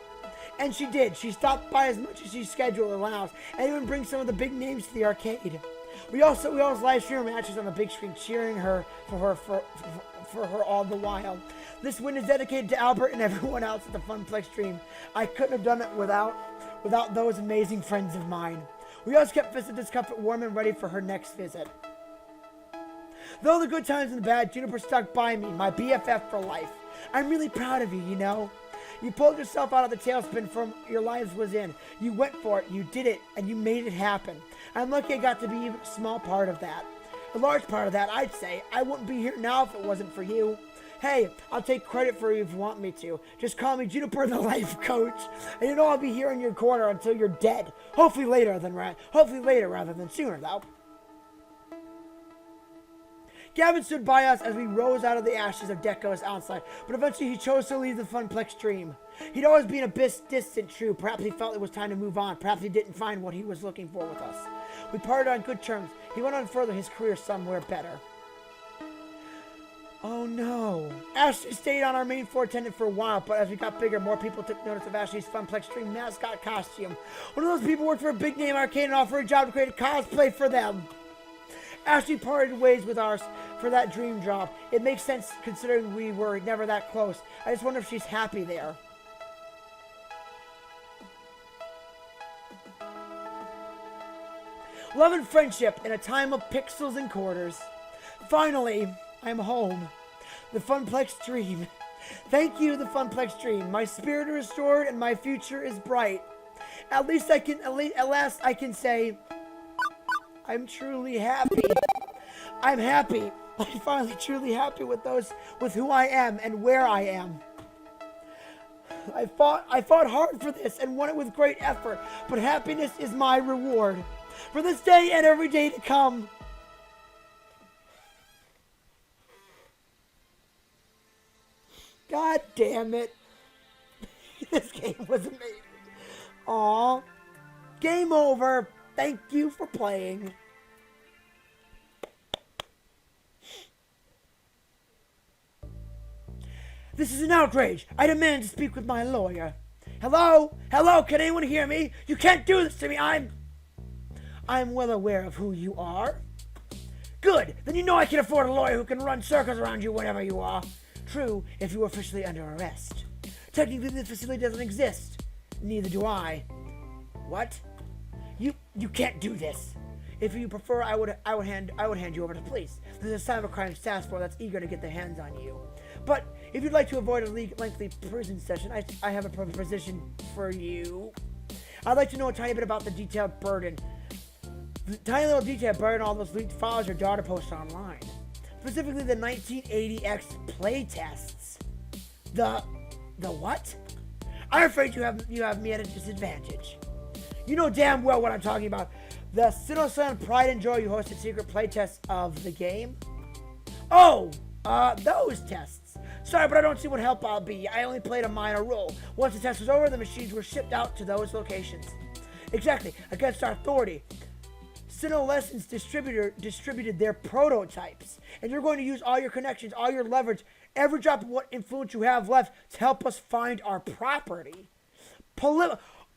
And she did. She stopped by as much as she scheduled allows, and even bring some of the big names to the arcade. We also live stream matches on the big screen, cheering her for her all the while. This win is dedicated to Albert and everyone else at the Funplex Dream. I couldn't have done it without those amazing friends of mine. We always kept Fist of Discomfort warm and ready for her next visit. Though the good times and the bad, Juniper stuck by me, my BFF for life. I'm really proud of you, you know. You pulled yourself out of the tailspin from your lives was in. You went for it, you did it, and you made it happen. I'm lucky I got to be even a small part of that. A large part of that, I'd say. I wouldn't be here now if it wasn't for you. Hey, I'll take credit for you if you want me to. Just call me Juniper the Life Coach. And you know I'll be here in your corner until you're dead. Hopefully later rather than sooner, though. Gavin stood by us as we rose out of the ashes of Deco's outside, but eventually he chose to leave the Funplex Dream. He'd always been a bit distant, true. Perhaps he felt it was time to move on. Perhaps he didn't find what he was looking for with us. We parted on good terms. He went on further his career somewhere better. Oh no. Ashley stayed on our main floor attendant for a while, but as we got bigger, more people took notice of Ashley's Funplex Dream mascot costume. One of those people worked for a big name arcade and offered a job to create a cosplay for them. Ashley parted ways with ours for that dream job. It makes sense considering we were never that close. I just wonder if she's happy there. Love and friendship in a time of pixels and quarters. Finally, I'm home. The Funplex Dream. Thank you, the Funplex Dream. My spirit is restored and my future is bright. At last I can say I'm truly happy. I'm happy. I'm finally truly happy with who I am and where I am. I fought hard for this and won it with great effort, but happiness is my reward for this day and every day to come. God damn it. This game was amazing. Aw. Game over. Thank you for playing. This is an outrage. I demand to speak with my lawyer. Hello? Hello? Can anyone hear me? You can't do this to me. I'm well aware of who you are. Good. Then you know I can afford a lawyer who can run circles around you whenever you are. True, if you were officially under arrest. Technically, this facility doesn't exist. Neither do I. What? You can't do this. If you prefer, I would hand you over to the police. There's a cybercrime task force that's eager to get their hands on you. But if you'd like to avoid a lengthy prison session, I have a proposition for you. I'd like to know a tiny bit about the detailed burden. The tiny little detailed burden all those leaked files your daughter posts online. Specifically the 1980X playtests. The what? I'm afraid you have me at a disadvantage. You know damn well what I'm talking about. The Sinnoh-san Pride and Joy you hosted secret playtests of the game. Oh, those tests. Sorry, but I don't see what help I'll be. I only played a minor role. Once the test was over, the machines were shipped out to those locations. Exactly, against our authority. Sinnoh Lessons distributed their prototypes, and you're going to use all your connections, all your leverage, every drop of what influence you have left to help us find our property.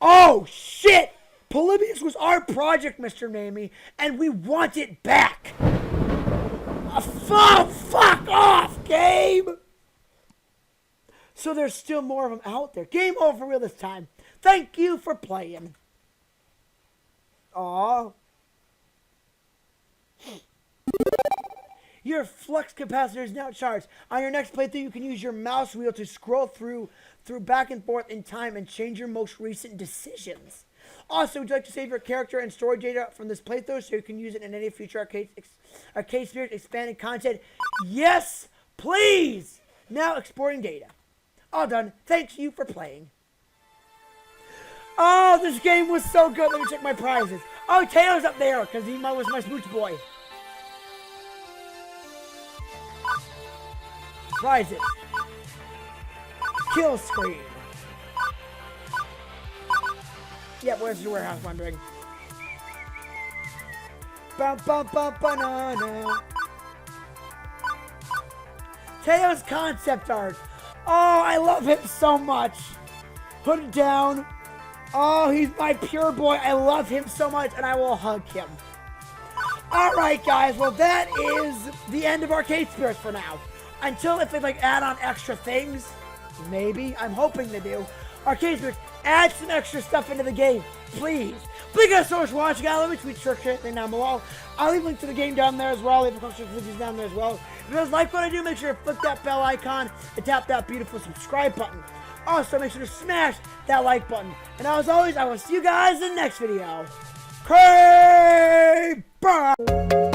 Oh, shit! Polybius was our project, Mr. Nami, and we want it back! Fuck off, game! So there's still more of them out there. Game over for real this time. Thank you for playing. Aw. Your flux capacitor is now charged. On your next playthrough, you can use your mouse wheel to scroll through back and forth in time and change your most recent decisions. Also, would you like to save your character and story data from this playthrough so you can use it in any future Arcade Spheres expanded content? Yes, please! Now exporting data. All done. Thank you for playing. Oh, this game was so good. Let me check my prizes. Oh, Taylor's up there because he was my smooch boy. Prizes. Kill screen. Yep, where's your warehouse wondering? Bum bum bum banana. Teo's concept art. Oh, I love him so much. Put it down. Oh, he's my pure boy. I love him so much, and I will hug him. Alright, guys. Well, that is the end of Arcade Spheres for now. Until if they, add on extra things. Maybe. I'm hoping they do. Arcade Spheres, add some extra stuff into the game. Please. Thank you guys so much for watching. Let me tweet search anything down below. I'll leave a link to the game down there as well. I'll leave a couple of videos down there as well. If you guys like what I do, make sure to click that bell icon and tap that beautiful subscribe button. Also, make sure to smash that like button. And as always, I will see you guys in the next video. Okay, bye!